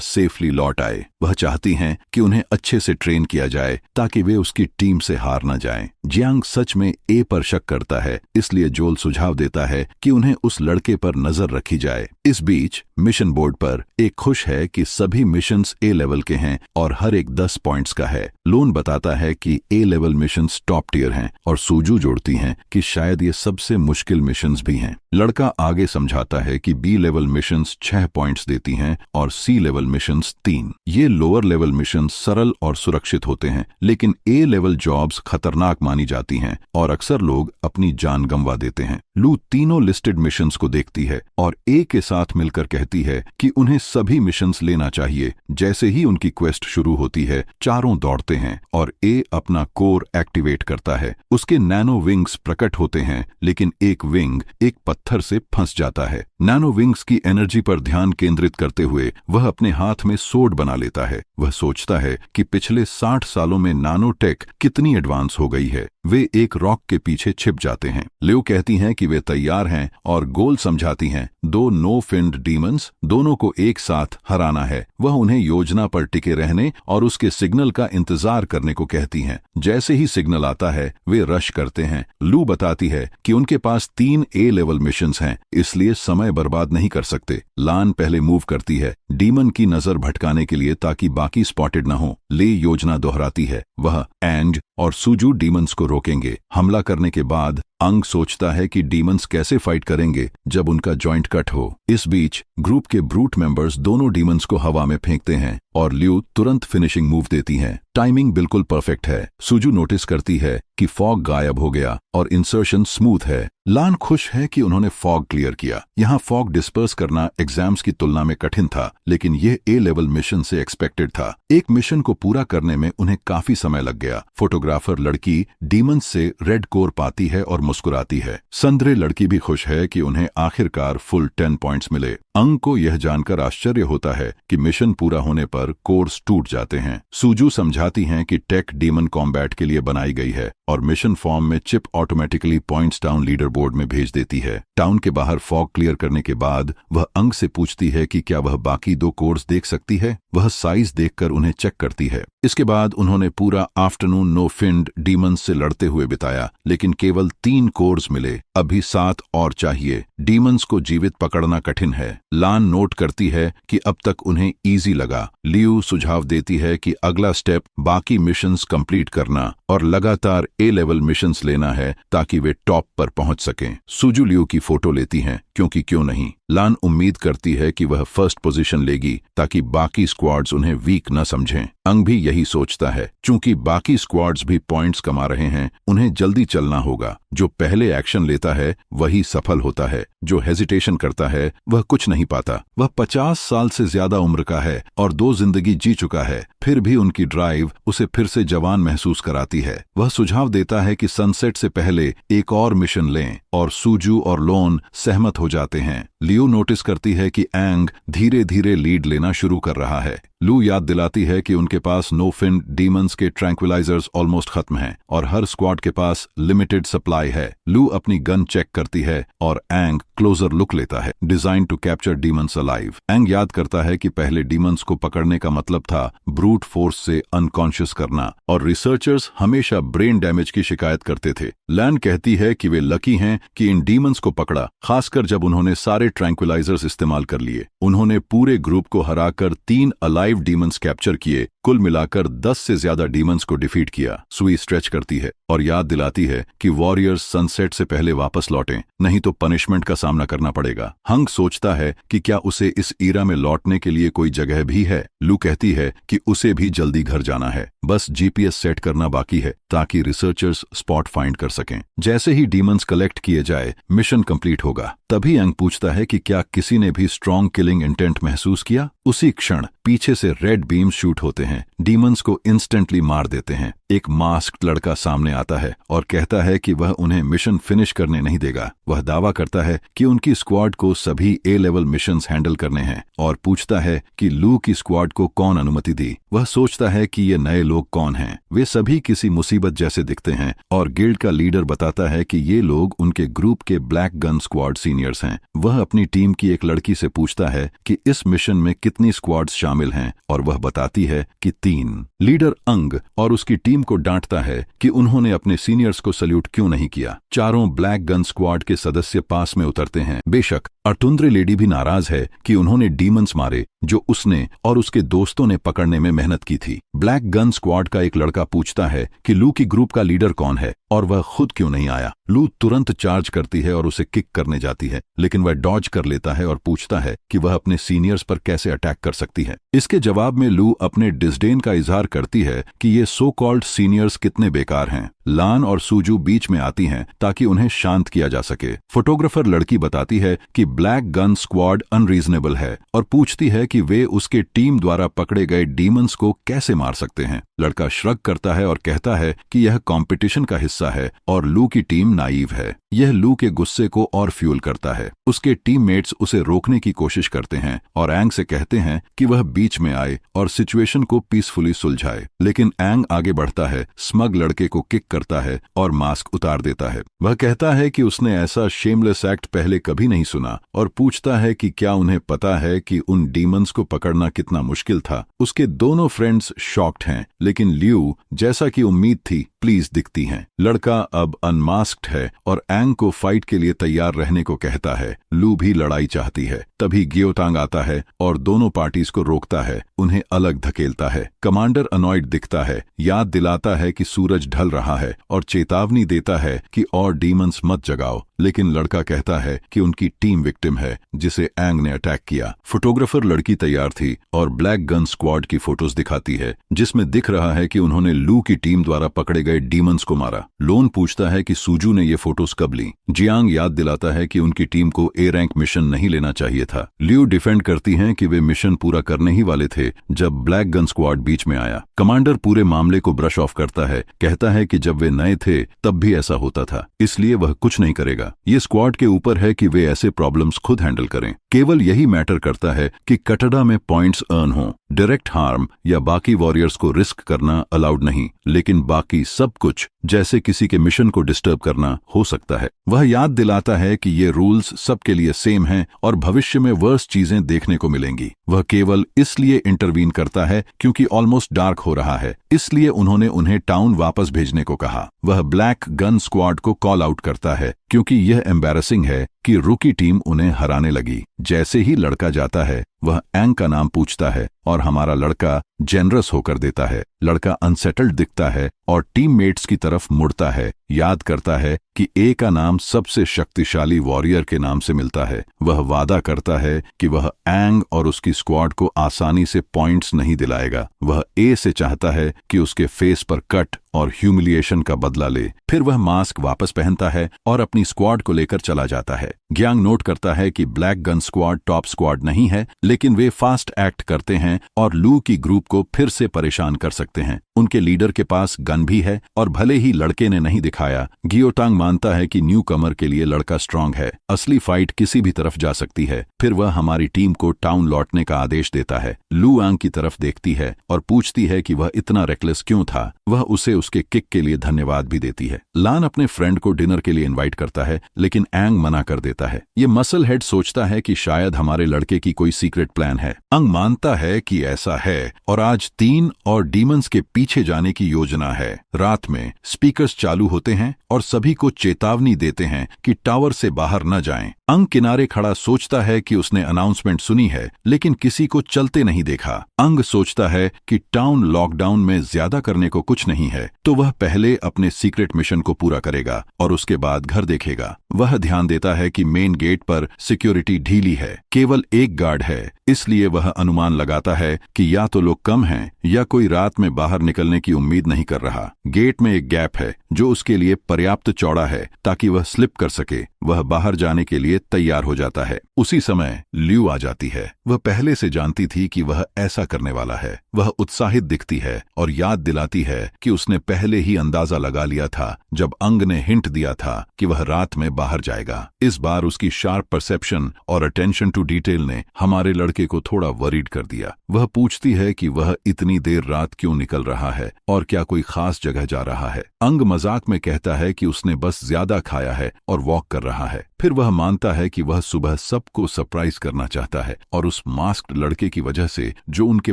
सेफली लौट आए। वह चाहती हैं कि उन्हें अच्छे से ट्रेन किया जाए ताकि वे उसकी टीम से हार न जाएं। जियांग सच में ए पर शक करता है, इसलिए जोल सुझाव देता है कि उन्हें उस लड़के पर नजर रखी जाए। इस बीच मिशन बोर्ड पर एक खुश है कि सभी मिशंस ए लेवल के हैं और हर एक 10 पॉइंट्स का है। लोन बताता है कि ए लेवल मिशंस टॉप टियर हैं और सूजू जोड़ती हैं कि शायद ये सबसे मुश्किल मिशंस भी हैं। लड़का आगे समझाता है कि बी लेवल मिशंस 6 पॉइंट्स देती हैं और सी लेवल मिशंस 3। ये लोअर लेवल मिशंस सरल और सुरक्षित होते हैं, लेकिन ए लेवल जॉब्स खतरनाक मानी जाती हैं और अक्सर लोग अपनी जान गंवा देते हैं। लू तीनों लिस्टेड मिशंस को देखती है और ए के साथ मिलकर कहती है कि उन्हें सभी मिशंस लेना चाहिए। जैसे ही उनकी क्वेस्ट शुरू होती है, चारों दौड़ते हैं और ए अपना कोर एक्टिवेट करता है। उसके नैनो विंग्स प्रकट होते हैं, लेकिन एक विंग एक पत्थर से फंस जाता है। नैनो विंग्स की एनर्जी पर ध्यान केंद्रित करते हुए वह अपने हाथ में सोड बना लेता है। वह सोचता है कि पिछले 60 सालों में नानो टेक कितनी एडवांस हो गई है। वे एक रॉक के पीछे छिप जाते हैं। लियो कहती हैं कि वे तैयार हैं और गोल समझाती हैं। 2 नो फिंड डीमंस, दोनों को एक साथ हराना है। वह उन्हें योजना पर टिके रहने और उसके सिग्नल का इंतजार करने को कहती हैं। जैसे ही सिग्नल आता है, वे रश करते हैं। लू बताती है कि उनके पास 3 ए लेवल मिशंस हैं, इसलिए समय बर्बाद नहीं कर सकते। लान पहले मूव करती है डीमन की नजर भटकाने के लिए ताकि बाकी स्पॉटेड न हो। ले योजना दोहराती है। वह एंड और सूजू डीमंस को रोकेंगे। हमला करने के बाद अंग सोचता है कि डीमंस कैसे फाइट करेंगे जब उनका जॉइंट कट हो। इस बीच ग्रुप के ब्रूट मेंबर्स दोनों डीमंस को हवा में फेंकते हैं और लियू तुरंत फिनिशिंग मूव देती हैं। टाइमिंग बिल्कुल परफेक्ट है। सूजू नोटिस करती है कि फॉग गायब हो गया और इंसर्शन स्मूथ है। लान खुश है कि उन्होंने फॉग क्लियर किया। यहाँ फॉग डिस्पर्स करना एग्जाम्स की तुलना में कठिन था, लेकिन यह ए लेवल मिशन से एक्सपेक्टेड था। एक मिशन को पूरा करने में उन्हें काफी समय लग गया। फोटोग्राफर लड़की डीमंस से रेड कोर पाती है और मुस्कुराती है। संद्रे लड़की भी खुश है कि उन्हें आखिरकार फुल 10 पॉइंट्स मिले। अंग को यह जानकर आश्चर्य होता है कि मिशन पूरा होने पर कोर्स टूट जाते हैं। सूजू समझाती हैं कि टेक डीमन कॉम्बैट के लिए बनाई गई है और मिशन फॉर्म में chip automatically points town leader board में भेज देती है। टाउन के बाहर फॉग क्लियर करने के बाद वह अंग से पूछती है कि क्या वह बाकी 2 कोर्स देख सकती है। वह साइज देखकर उन्हें चेक करती है। इसके बाद उन्होंने पूरा आफ्टरनून नो फिंड डीमंस से लड़ते हुए बिताया, लेकिन केवल 3 कोर्स मिले। अभी 7 और चाहिए। डीमंस को जीवित पकड़ना कठिन है। लान नोट करती है कि अब तक उन्हें इजी लगा। लियू सुझाव देती है कि अगला स्टेप बाकी मिशंस कंप्लीट करना और लगातार ए लेवल मिशंस लेना है ताकि वे टॉप पर पहुंच सकें। सूजू लियू की फोटो लेती हैं, क्योंकि क्यों नहीं। लान उम्मीद करती है कि वह फर्स्ट पोजीशन लेगी ताकि बाकी स्क्वाड्स उन्हें वीक न समझें। अंग भी यही सोचता है। चूंकि बाकी स्क्वाड्स भी पॉइंट्स कमा रहे हैं, उन्हें जल्दी चलना होगा। जो पहले एक्शन लेता है वही सफल होता है, जो हेजिटेशन करता है वह कुछ नहीं पाता। वह 50 साल से ज्यादा उम्र का है और 2 जिंदगी जी चुका है, फिर भी उनकी ड्राइव उसे फिर से जवान महसूस कराती है। वह सुझाव देता है कि सनसेट से पहले एक और मिशन लें और सूजू और लोन सहमत हो जाते हैं। लियो नोटिस करती है कि एंग धीरे धीरे लीड लेना शुरू कर रहा है। लू याद दिलाती है कि उनके पास नोफिन डीमंस के ट्रैंक्विलाइजर्स ऑलमोस्ट खत्म हैं और हर स्क्वाड के पास लिमिटेड सप्लाई है। लू अपनी गन चेक करती है और एंग क्लोजर लुक लेता है। Design to capture demons alive. एंग याद करता है कि पहले डीमंस को पकड़ने का मतलब था ब्रूट फोर्स से अनकॉन्शियस करना, और रिसर्चर्स हमेशा ब्रेन डैमेज की शिकायत करते थे। लैन कहती है कि वे लकी हैं कि इन डीमंस को पकड़ा, खासकर जब उन्होंने सारे ट्रैंक्विलाइजर्स इस्तेमाल कर लिए। उन्होंने पूरे ग्रुप को हराकर 3 अलाइव डीमंस कैप्चर किए। कुल मिलाकर 10 से ज्यादा डीमंस को डिफीट किया। सुई स्ट्रेच करती है और याद दिलाती है कि वॉरियर्स सनसेट से पहले वापस लौटें, नहीं तो पनिशमेंट का सामना करना पड़ेगा। हंग सोचता है कि क्या उसे इस ईरा में लौटने के लिए कोई जगह भी है। लू कहती है कि उसे भी जल्दी घर जाना है, बस जीपीएस सेट करना बाकी है ताकि रिसर्चर्स स्पॉट फाइंड कर सकें। जैसे ही डीमंस कलेक्ट किए जाए, मिशन कंप्लीट होगा। तभी एंग पूछता है कि क्या किसी ने भी स्ट्रॉन्ग किलिंग इंटेंट महसूस किया। उसी क्षण पीछे से रेड बीम शूट होते हैं, डीमंस को इंस्टेंटली मार देते हैं। एक मास्क्ड लड़का सामने आता है और कहता है कि वह उन्हें मिशन फिनिश करने नहीं देगा। वह दावा करता है कि उनकी स्क्वाड को सभी ए लेवल मिशंस हैंडल करने हैं और पूछता है कि लू की स्क्वाड को कौन अनुमति दी। वह सोचता है कि ये नए लोग कौन हैं। वे सभी किसी मुसीबत जैसे दिखते हैं और गिल्ड का लीडर बताता है कि ये लोग उनके ग्रुप के ब्लैक गन स्क्वाड सीनियर्स हैं। वह अपनी टीम की एक लड़की से पूछता है कि इस मिशन में कितनी स्क्वाड्स शामिल हैं और वह बताती है कि 3। लीडर अंग और उसकी टीम को डांटता है कि उन्होंने अपने सीनियर्स को सल्यूट क्यों नहीं किया। चारों ब्लैक गन स्क्वाड के सदस्य पास में उतरते हैं। बेशक अर्तुंद्रे लेडी भी नाराज है कि उन्होंने डीमंस मारे जो उसने और उसके दोस्तों ने पकड़ने में मेहनत की थी। ब्लैक गन स्क्वाड का एक लड़का पूछता है कि लू की ग्रुप का लीडर कौन है और वह खुद क्यों नहीं आया। लू तुरंत चार्ज करती है और उसे किक करने जाती है, लेकिन वह डॉज कर लेता है और पूछता है कि वह अपने सीनियर्स पर कैसे अटैक कर सकती है। इसके जवाब में लू अपने डिस्डेन का इजहार करती है कि ये सो कॉल्ड सीनियर्स कितने बेकार हैं। लान और सूजू बीच में आती हैं ताकि उन्हें शांत किया जा सके। फोटोग्राफर लड़की बताती है कि ब्लैक गन स्क्वाड अनरीजनेबल है और पूछती है कि वे उसके टीम द्वारा पकड़े गए डीमंस को कैसे मार सकते हैं। लड़का श्रग करता है और कहता है कि यह कंपटीशन का हिस्सा है और लू की टीम नाइव है। यह लू के गुस्से को और फ्यूल करता है। उसके टीममेट्स उसे रोकने की कोशिश करते हैं और एंग से कहते हैं कि वह बीच में आए और सिचुएशन को पीसफुली सुलझाए, लेकिन एंग आगे बढ़ता है, स्मग लड़के को किक करता है और मास्क उतार देता है। वह कहता है कि उसने ऐसा शेमलेस एक्ट पहले कभी नहीं सुना और पूछता है कि क्या उन्हें पता है कि उन डीमंस को पकड़ना कितना मुश्किल था। उसके दोनों फ्रेंड्स शॉक्ड हैं, लेकिन लियू जैसा कि उम्मीद थी प्लीज दिखती हैं। लड़का अब अनमास्क्ड है और एंग को फाइट के लिए तैयार रहने को कहता है। लू भी लड़ाई चाहती है। तभी गियोतांग आता है और दोनों पार्टीज को रोकता है, उन्हें अलग धकेलता है। कमांडर अनॉयड दिखता है, याद दिलाता है कि सूरज ढल रहा है और चेतावनी देता है कि और डीमंस मत जगाओ, लेकिन लड़का कहता है कि उनकी टीम विक्टिम है जिसे एंग ने अटैक किया। फोटोग्राफर लड़की तैयार थी और ब्लैक गन स्क्वाड की फोटोज दिखाती है जिसमें दिख रहा है कि उन्होंने लू की टीम द्वारा पकड़े गए डीमंस को मारा। लोन पूछता है कि सूजू ने ये फोटोज कब ली। जियांग याद दिलाता है कि उनकी टीम को ए रैंक मिशन नहीं लेना चाहिए था। लियू डिफेंड करती हैं कि वे मिशन पूरा करने ही वाले थे जब ब्लैक गन स्क्वाड बीच में आया। कमांडर पूरे मामले को ब्रश ऑफ करता है, कहता है कि जब वे नए थे तब भी ऐसा होता था, इसलिए वह कुछ नहीं करेगा। ये स्क्वाड के ऊपर है कि वे ऐसे प्रॉब्लम्स खुद हैंडल करें। केवल यही मैटर करता है कि कटड़ा में पॉइंट्स अर्न हो। डायरेक्ट हार्म या बाकी वॉरियर्स को रिस्क करना अलाउड नहीं, लेकिन बाकी सब कुछ जैसे किसी के मिशन को डिस्टर्ब करना हो सकता है। वह याद दिलाता है कि ये रूल्स सबके लिए सेम हैं और भविष्य में वर्स चीजें देखने को मिलेंगी। वह केवल इसलिए इंटरवीन करता है क्योंकि ऑलमोस्ट डार्क हो रहा है, इसलिए उन्होंने उन्हें टाउन वापस भेजने को कहा। वह ब्लैक गन स्क्वाड को कॉल आउट करता है क्योंकि यह एम्बैरेसिंग है कि रूकी टीम उन्हें हराने लगी। जैसे ही लड़का जाता है वह एंग का नाम पूछता है और हमारा लड़का जेनरस होकर देता है। लड़का अनसेटल्ड दिखता है और टीममेट्स की तरफ मुड़ता है, याद करता है कि ए का नाम सबसे शक्तिशाली वॉरियर के नाम से मिलता है। वह वादा करता है कि वह एंग और उसकी स्क्वाड को आसानी से पॉइंट्स नहीं दिलाएगा। वह ए से चाहता है कि उसके फेस पर कट और ह्यूमिलिएशन का बदला ले। फिर वह मास्क वापस पहनता है और अपनी स्क्वाड को लेकर चला जाता है। ग्यांग नोट करता है कि black gun squad top squad नहीं है, लेकिन वे फास्ट एक्ट करते हैं और लू की ग्रुप को फिर से परेशान कर सकते हैं। उनके लीडर के पास गन भी है और भले ही लड़के ने नहीं दिखाया, गियोटांग मानता है कि न्यू कमर के लिए लड़का स्ट्रांग है। असली फाइट किसी भी तरफ जा सकती है। फिर वह हमारी टीम को टाउन लौटने का आदेश देता है। लू आंग की तरफ देखती है और पूछती है कि वह इतना रेकलेस क्यों था। वह उसे उसके किक के लिए धन्यवाद भी देती है। लान अपने फ्रेंड को डिनर के लिए इनवाइट करता है, लेकिन एंग मना कर देता है। ये मसल हेड सोचता है कि शायद हमारे लड़के की कोई सीक्रेट प्लान है। अंग मानता है कि ऐसा है और आज 3 और डीमंस के पीछे जाने की योजना है। रात में स्पीकर्स चालू होते हैं और सभी को चेतावनी देते हैं कि टावर से बाहर न जाएं। अंग किनारे खड़ा सोचता है कि उसने अनाउंसमेंट सुनी है, लेकिन किसी को चलते नहीं देखा। अंग सोचता है कि टाउन लॉकडाउन में ज्यादा करने को कुछ नहीं है, तो वह पहले अपने सीक्रेट मिशन को पूरा करेगा और उसके बाद घर देखेगा। वह ध्यान देता है कि मेन गेट पर सिक्योरिटी ढीली है, केवल एक गार्ड है, इसलिए वह अनुमान लगाता है कि या तो लोग कम हैं या कोई रात में बाहर निकलने की उम्मीद नहीं कर रहा। गेट में एक गैप है जो उसके लिए पर्याप्त चौड़ा है ताकि वह स्लिप कर सके। वह बाहर जाने के लिए तैयार हो जाता है। उसी समय ल्यू आ जाती है। वह पहले से जानती थी कि वह ऐसा करने वाला है। वह उत्साहित दिखती है और याद दिलाती है कि उसने पहले ही अंदाजा लगा लिया था जब अंग ने हिंट दिया था कि वह रात में बाहर जाएगा। इस बार उसकी शार्प परसेप्शन और अटेंशन टू डिटेल ने हमारे लड़के को थोड़ा वरीड कर दिया। वह पूछती है कि वह इतनी देर रात क्यों निकल रहा है और क्या कोई खास जगह जा रहा है। अंग मजाक में कहता है कि उसने बस ज्यादा खाया है और वॉक कर रहा है। फिर वह मानता है कि वह सुबह सबको सरप्राइज करना चाहता है और उस मास्क्ड लड़के की वजह से जो उनके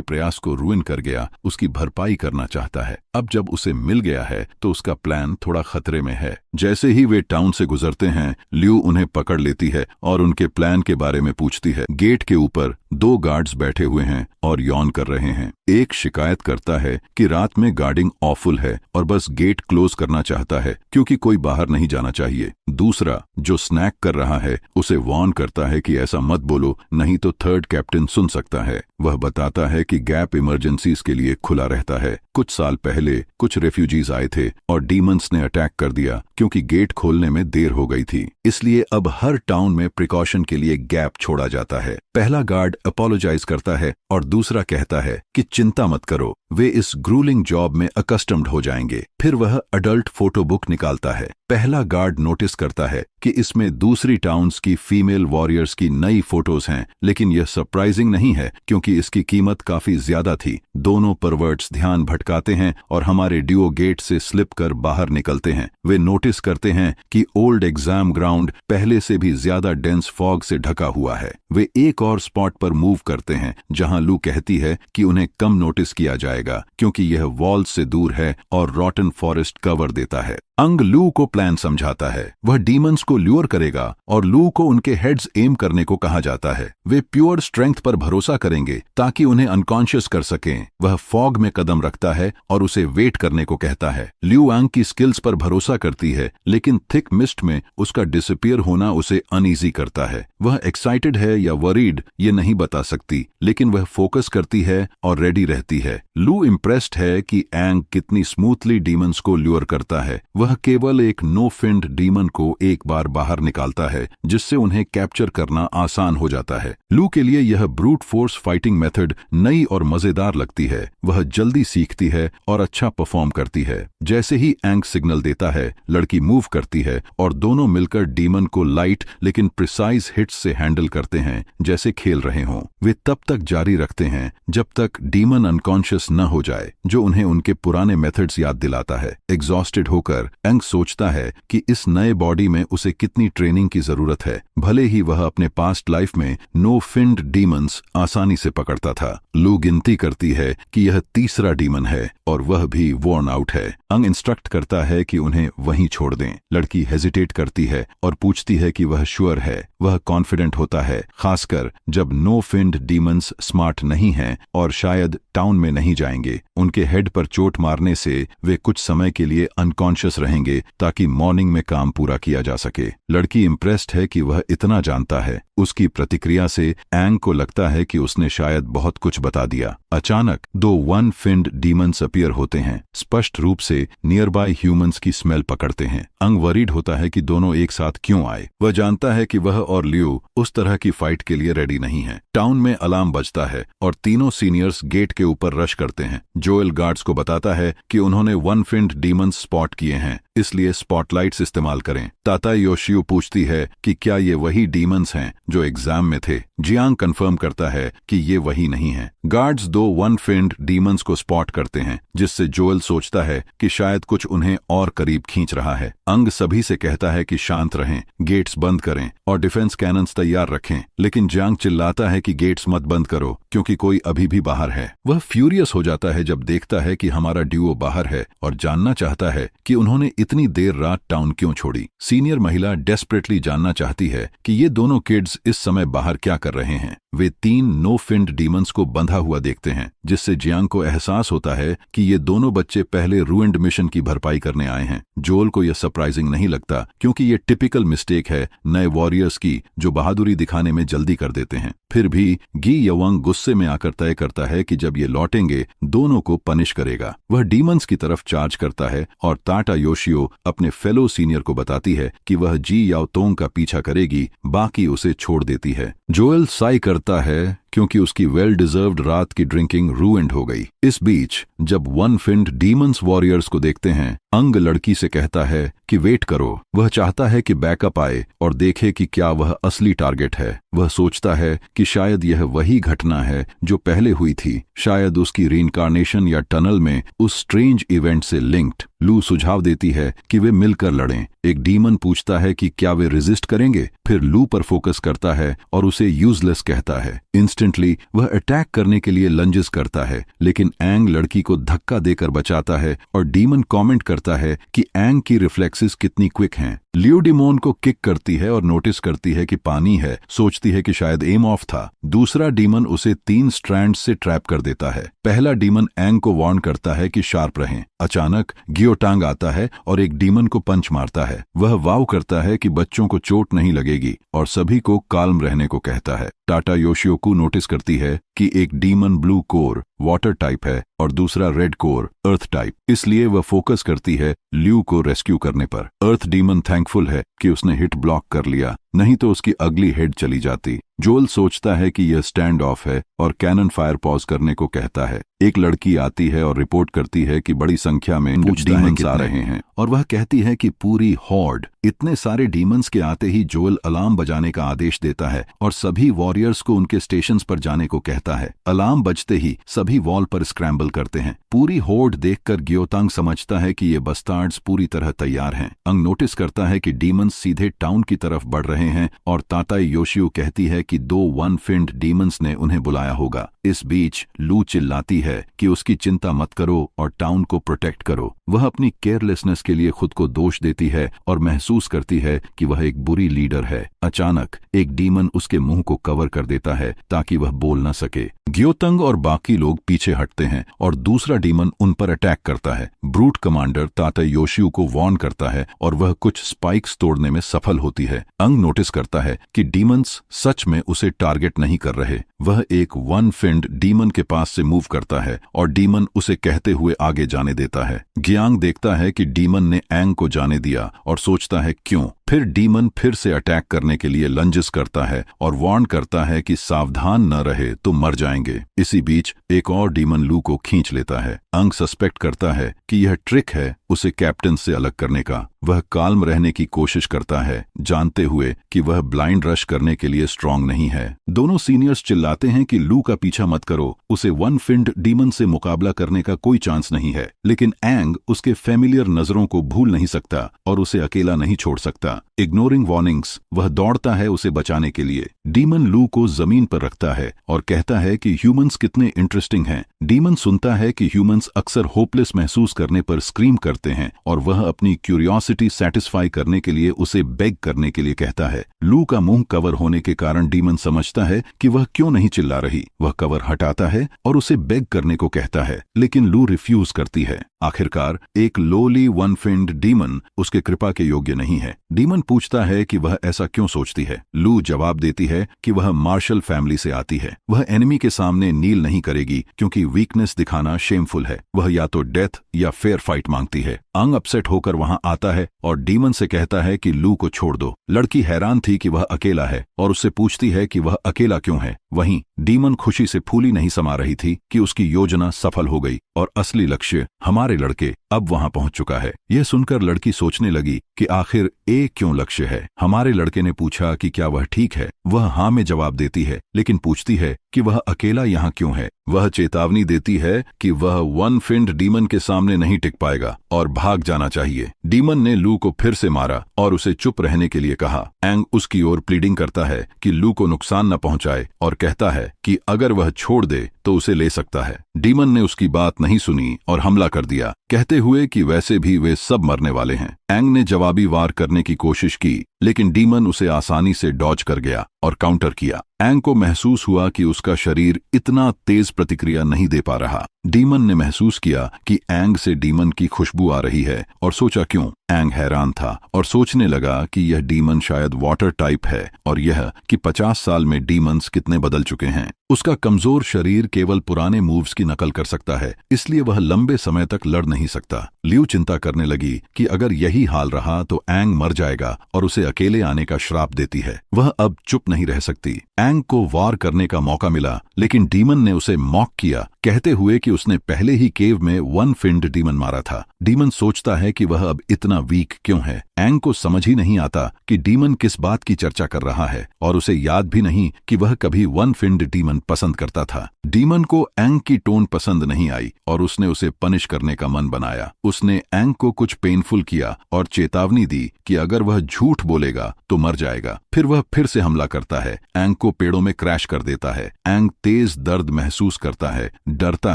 प्रयास को रुइन कर गया उसकी भरपाई करना चाहता है। अब जब उसे मिल गया है तो उसका प्लान थोड़ा खतरे में है। जैसे ही वे टाउन से गुजरते हैं, ल्यू उन्हें पकड़ लेती है और उनके प्लान के बारे में पूछती है। गेट के ऊपर 2 गार्ड्स बैठे हुए हैं और यौन कर रहे हैं। एक शिकायत करता है कि रात में गार्डिंग ऑफुल है और बस गेट क्लोज करना चाहता है क्योंकि कोई बाहर नहीं जाना चाहिए। दूसरा, जो स्नैक कर रहा है, उसे वार्न करता है कि ऐसा मत बोलो, नहीं तो थर्ड कैप्टन सुन सकता है। वह बताता है कि गैप इमरजेंसीज के लिए खुला रहता है। कुछ साल पहले कुछ रेफ्यूजीज आए थे और डीमंस ने अटैक कर दिया क्योंकि गेट खोलने में देर हो गई थी। इसलिए अब हर टाउन में प्रिकॉशन के लिए गैप छोड़ा जाता है। पहला गार्ड अपोलोजाइज करता है और दूसरा कहता है कि चिंता मत करो, वे इस ग्रूलिंग जॉब में अकस्टम्ड हो जाएंगे। फिर वह अडल्ट फोटो बुक निकालता है। पहला गार्ड नोटिस करता है कि इसमें दूसरी टाउन्स की फीमेल वॉरियर्स की नई फोटोज हैं, लेकिन यह सरप्राइजिंग नहीं है क्योंकि इसकी कीमत काफी ज्यादा थी। दोनों परवर्ट्स ध्यान भटकाते हैं और हमारे ड्यूओ गेट से स्लिप कर बाहर निकलते हैं। वे नोटिस करते हैं कि ओल्ड एग्जाम ग्राउंड पहले से भी ज्यादा डेंस फॉग से ढका हुआ है। वे एक और स्पॉट पर मूव करते हैं जहां लू कहती है कि उन्हें कम नोटिस किया जाएगा क्योंकि यह वॉल से दूर है और रॉटन फॉरेस्ट कवर देता है। अंग लू को प्लान समझाता है। वह डीमंस को ल्यूर करेगा और लू को उनके हेड्स एम करने को कहा जाता है। वे प्योर स्ट्रेंथ पर भरोसा करेंगे ताकि उन्हें अनकॉन्शियस कर सकें। वह फॉग में कदम रखता है और उसे वेट करने को कहता है। ल्यू आंग की स्किल्स पर भरोसा करती है, लेकिन थिक मिस्ट में उसका डिसअपियर होना उसे अनईजी करता है। वह एक्साइटेड है या वरीड ये नहीं बता सकती, लेकिन वह फोकस करती है और रेडी रहती है। लू इम्प्रेस्ड है कि एंग कितनी स्मूथली डीमंस को ल्यूर करता है। वह केवल एक नो फिंड डीमन को एक बार बाहर निकालता है जिससे उन्हें कैप्चर करना आसान हो जाता है। लू के लिए यह ब्रूट फोर्स फाइटिंग मेथड नई और मजेदार लगती है। वह जल्दी सीखती है और अच्छा परफॉर्म करती है। जैसे ही एंग सिग्नल देता है, लड़की मूव करती है और दोनों मिलकर डीमन को लाइट लेकिन प्रिसाइज हिट्स से हैंडल करते हैं जैसे खेल रहे हों। वे तब तक जारी रखते हैं जब तक डीमन अनकॉन्शियस न हो जाए, जो उन्हें उनके पुराने मेथड्स याद दिलाता है। एग्जॉस्टेड होकर एंग सोचता है कि इस नए बॉडी में उसे कितनी ट्रेनिंग की जरूरत है। भले ही वह अपने पास्ट लाइफ में नो फिंड डीमंस आसानी से पकड़ता था। लू गिनती करती है कि यह तीसरा डीमन है और वह भी वॉर्न आउट है। अंग इंस्ट्रक्ट करता है कि उन्हें वहीं छोड़ दें। लड़की हेजिटेट करती है और पूछती है कि वह श्योर है। वह कॉन्फिडेंट होता है, खासकर जब no fin finned demons smart नहीं हैं और शायद टाउन में नहीं जाएंगे। उनके हेड पर चोट मारने से वे कुछ समय के लिए अनकॉन्शियस रहेंगे ताकि मॉर्निंग में काम पूरा किया जा सके। लड़की इम्प्रेस्ड है कि वह इतना जानता है। उसकी प्रतिक्रिया से एंग को लगता है कि उसने शायद बहुत कुछ बता दिया। अचानक 2 वन फिन्ड डीमंस अपीयर होते हैं, स्पष्ट रूप से नियर बाय ह्यूमंस की स्मेल पकड़ते हैं। अंग वरीड होता है कि दोनों एक साथ क्यों आए। वह जानता है कि वह और लियो उस तरह की फाइट के लिए रेडी नहीं है। टाउन में अलार्म बजता है और तीनों सीनियर्स गेट के ऊपर रश करते हैं। जोएल गार्ड्स को बताता है कि उन्होंने वन फिन्ड डीमंस स्पॉट किए हैं, इसलिए स्पॉटलाइट्स इस्तेमाल करें। ताता योशियो पूछती है कि क्या ये वही डीमंस हैं जो एग्जाम में थे। जियांग कंफर्म करता है कि ये वही नहीं है। गार्ड्स 2 वन फिन्ड डीमंस को स्पॉट करते हैं, जिससे जोएल सोचता है कि शायद कुछ उन्हें और करीब खींच रहा है। अंग सभी से कहता है कि शांत रहें, गेट्स बंद करें और डिफेंस कैनन्स तैयार रखें, लेकिन जियांग चिल्लाता है कि गेट्स मत बंद करो क्योंकि कोई अभी भी बाहर है। वह फ्यूरियस हो जाता है जब देखता है कि हमारा ड्यूओ बाहर है और जानना चाहता है कि उन्होंने इतनी देर रात टाउन क्यों छोड़ी। सीनियर महिला डेस्परेटली जानना चाहती है कि ये दोनों किड्स इस समय बाहर क्या कर रहे हैं। वे 3 नो फिन्ड डीमंस को बंधा हुआ देखते हैं, जिससे जियांग को एहसास होता है कि ये दोनों बच्चे पहले रूइंड मिशन की भरपाई करने आए हैं। जोएल को यह सरप्राइजिंग नहीं लगता क्योंकि ये टिपिकल मिस्टेक है नए वॉरियर्स की, जो बहादुरी दिखाने में जल्दी कर देते हैं। फिर भी गी यवंग गुस्से में आकर तय करता है कि जब ये लौटेंगे दोनों को पनिश करेगा। वह डीमंस की तरफ चार्ज करता है और ताटा योशियो अपने फेलो सीनियर को बताती है कि वह जी याओतोंग का पीछा करेगी, बाकी उसे छोड़ देती है। जोएल साई करता है क्योंकि उसकी वेल डिजर्व्ड रात की ड्रिंकिंग रूइंड हो गई। इस बीच जब वन फिन्ड डीमंस वॉरियर्स को देखते हैं, अंग लड़की से कहता है कि वेट करो। वह चाहता है कि बैकअप आए और देखे कि क्या वह असली टारगेट है। वह सोचता है कि शायद यह वही घटना है जो पहले हुई थी, शायद उसकी रीइंकार्नेशन या टनल में उस स्ट्रेंज इवेंट से लिंक्ड। लू सुझाव देती है कि वे मिलकर लड़ें। एक डीमन पूछता है कि क्या वे रेजिस्ट करेंगे, फिर लू पर फोकस करता है और उसे यूजलेस कहता है। इंस्टेंटली वह अटैक करने के लिए लंजेस करता है, लेकिन एंग लड़की को धक्का देकर बचाता है और डीमन कमेंट करता है कि एंग की रिफ्लेक्सेस कितनी क्विक हैं। लियो डिमोन को किक करती है और नोटिस करती है कि पानी है, सोचती है कि शायद एम ऑफ था। दूसरा डीमन उसे 3 स्ट्रैंड्स से ट्रैप कर देता है। पहला डीमन एंग को वार्न करता है कि शार्प रहें। अचानक गियोटांग आता है और एक डीमन को पंच मारता है। वह वाव करता है कि बच्चों को चोट नहीं लगेगी और सभी को काल्म रहने को कहता है। टाटा योशियोकू नोटिस करती है कि एक demon blue core water type है और दूसरा रेड कोर अर्थ टाइप, इसलिए वह फोकस करती है ल्यू को रेस्क्यू करने पर। अर्थ डीमन थैंकफुल है कि उसने हिट ब्लॉक कर लिया, नहीं तो उसकी अगली हेड चली जाती। जोएल सोचता है कि यह स्टैंड ऑफ है और कैनन फायर पॉज करने को कहता है। एक लड़की आती है और रिपोर्ट करती है कि बड़ी संख्या में डीमंस आ रहे हैं और वह कहती है कि पूरी हॉर्ड। इतने सारे डीमंस के आते ही जोएल अलार्म बजाने का आदेश देता है और सभी वॉरियर्स को उनके स्टेशंस पर जाने को कहता है। अलार्म बजते ही सभी वॉल पर स्क्रैम्बल करते हैं। पूरी होर्ड देखकर गियोतांग समझता है कि ये बस्टार्ड्स पूरी तरह तैयार हैं। अंग नोटिस करता है कि डीमंस सीधे टाउन की तरफ बढ़ रहे हैं और ताताई योशियो कहती है कि 2 वन फिन्ड डीमंस ने उन्हें बुलाया होगा। इस बीच लू चिल्लाती है कि उसकी चिंता मत करो और टाउन को प्रोटेक्ट करो। वह अपनी केयरलेसनेस के लिए खुद को दोष देती है और महसूस करती है कि वह एक बुरी लीडर है। अचानक एक डीमन उसके मुंह को कवर कर देता है ताकि वह बोल न सके। गियोतंग और बाकी लोग पीछे हटते हैं और दूसरा डीमन उन पर अटैक करता है। ब्रूट कमांडर ताता योशियो को वार्न करता है और वह कुछ स्पाइक्स तोड़ने में सफल होती है। अंग नोटिस करता है कि डीमंस सच में उसे टारगेट नहीं कर रहे। वह एक वन फिन्ड डीमन के पास से मूव करता है और डीमन उसे कहते हुए आगे जाने देता है। गियांग देखता है कि डीमन ने एंग को जाने दिया और सोचता है क्यों। फिर डीमन फिर से अटैक करने के लिए लंजेस करता है और वार्न करता है कि सावधान न रहे तो मर जाएंगे। इसी बीच एक और डीमन लू को खींच लेता है। अंग सस्पेक्ट करता है कि यह ट्रिक है उसे कैप्टन से अलग करने का। वह काल्म रहने की कोशिश करता है, जानते हुए कि वह ब्लाइंड रश करने के लिए स्ट्रांग नहीं है। दोनों सीनियर्स चिल्लाते हैं कि लू का पीछा मत करो, उसे वन फिन्ड डीमन से मुकाबला करने का कोई चांस नहीं है। लेकिन एंग उसके फेमिलियर नजरों को भूल नहीं सकता और उसे अकेला नहीं छोड़ सकता। इग्नोरिंग वार्निंग्स, वह दौड़ता है उसे बचाने के लिए। डीमन लू को जमीन पर रखता है और कहता है कि ह्यूमंस कितने इंटरेस्टिंग हैं। डीमन सुनता है कि ह्यूमंस अक्सर होपलेस महसूस करने पर स्क्रीम करते करते हैं और वह अपनी क्यूरियोसिटी सेटिस्फाई करने के लिए उसे बेग करने के लिए कहता है। लू का मुंह कवर होने के कारण डीमन समझता है कि वह क्यों नहीं चिल्ला रही। वह कवर हटाता है और उसे बेग करने को कहता है, लेकिन लू रिफ्यूज करती है। आखिरकार एक लोली वन फिंड डीमन उसके कृपा के योग्य नहीं है। डीमन पूछता है कि वह ऐसा क्यों सोचती है। लू जवाब देती है कि वह मार्शल फैमिली से आती है। वह एनिमी के सामने नील नहीं करेगी क्योंकि वीकनेस दिखाना शेमफुल है। वह या तो डेथ या फेयर फाइट मांगती है। अंग अपसेट होकर वहां आता है और डीमन से कहता है कि लू को छोड़ दो। लड़की हैरान थी कि वह अकेला है और उससे पूछती है कि वह अकेला क्यों है। वहीं डीमन खुशी से फूली नहीं समा रही थी कि उसकी योजना सफल हो गई और असली लक्ष्य हमारे लड़के अब वहां पहुंच चुका है। यह सुनकर लड़की सोचने लगी कि आखिर ए क्यों लक्ष्य है। हमारे लड़के ने पूछा कि क्या वह ठीक है। वह हाँ में जवाब देती है, लेकिन पूछती है कि वह अकेला यहाँ क्यों है। वह चेतावनी देती है कि वह वन फिंड डीमन के सामने नहीं टिक पाएगा और भाग जाना चाहिए। डीमन ने लू को फिर से मारा और उसे चुप रहने के लिए कहा। एंग उसकी ओर प्लीडिंग करता है कि लू को नुकसान न पहुंचाए और कहता है कि अगर वह छोड़ दे तो उसे ले सकता है। डीमन ने उसकी बात नहीं सुनी और हमला कर दिया, कहते हुए कि वैसे भी वे सब मरने वाले हैं। एंग ने जवाबी वार करने की कोशिश की, लेकिन डीमन उसे आसानी से डॉज कर गया और काउंटर किया। एंग को महसूस हुआ कि उसका शरीर इतना तेज प्रतिक्रिया नहीं दे पा रहा। डीमन ने महसूस किया कि एंग से डीमन की खुशबू आ रही है और सोचा क्यों। एंग हैरान था और सोचने लगा कि यह डीमन शायद वाटर टाइप है और यह कि 50 साल में डीमन्स कितने बदल चुके हैं। उसका कमजोर शरीर केवल पुराने मूव्स की नकल कर सकता है, इसलिए वह लंबे समय तक लड़ नहीं सकता। ल्यू चिंता करने लगी कि अगर यही हाल रहा तो एंग मर जाएगा और उसे अकेले आने का श्राप देती है। वह अब चुप नहीं रह सकती। एंग को वार करने का मौका मिला, लेकिन डीमन ने उसे मॉक किया, कहते हुए कि उसने पहले ही केव में वन फिंड डीमन मारा था। डीमन सोचता है कि वह अब इतना वीक क्यों है। एंग को समझ ही नहीं आता कि डीमन किस बात की चर्चा कर रहा है और उसे याद भी नहीं कि वह कभी वन फिंड डीमन पसंद करता था। डीमन को एंग की टोन पसंद नहीं आई और उसने उसे पनिश करने का मन बनाया। उसने एंग को कुछ पेनफुल किया और चेतावनी दी कि अगर वह झूठ बोलेगा तो मर जाएगा। फिर वह फिर से हमला करता है, एंग को पेड़ों में क्रैश कर देता है। एंग तेज दर्द महसूस करता है, डरता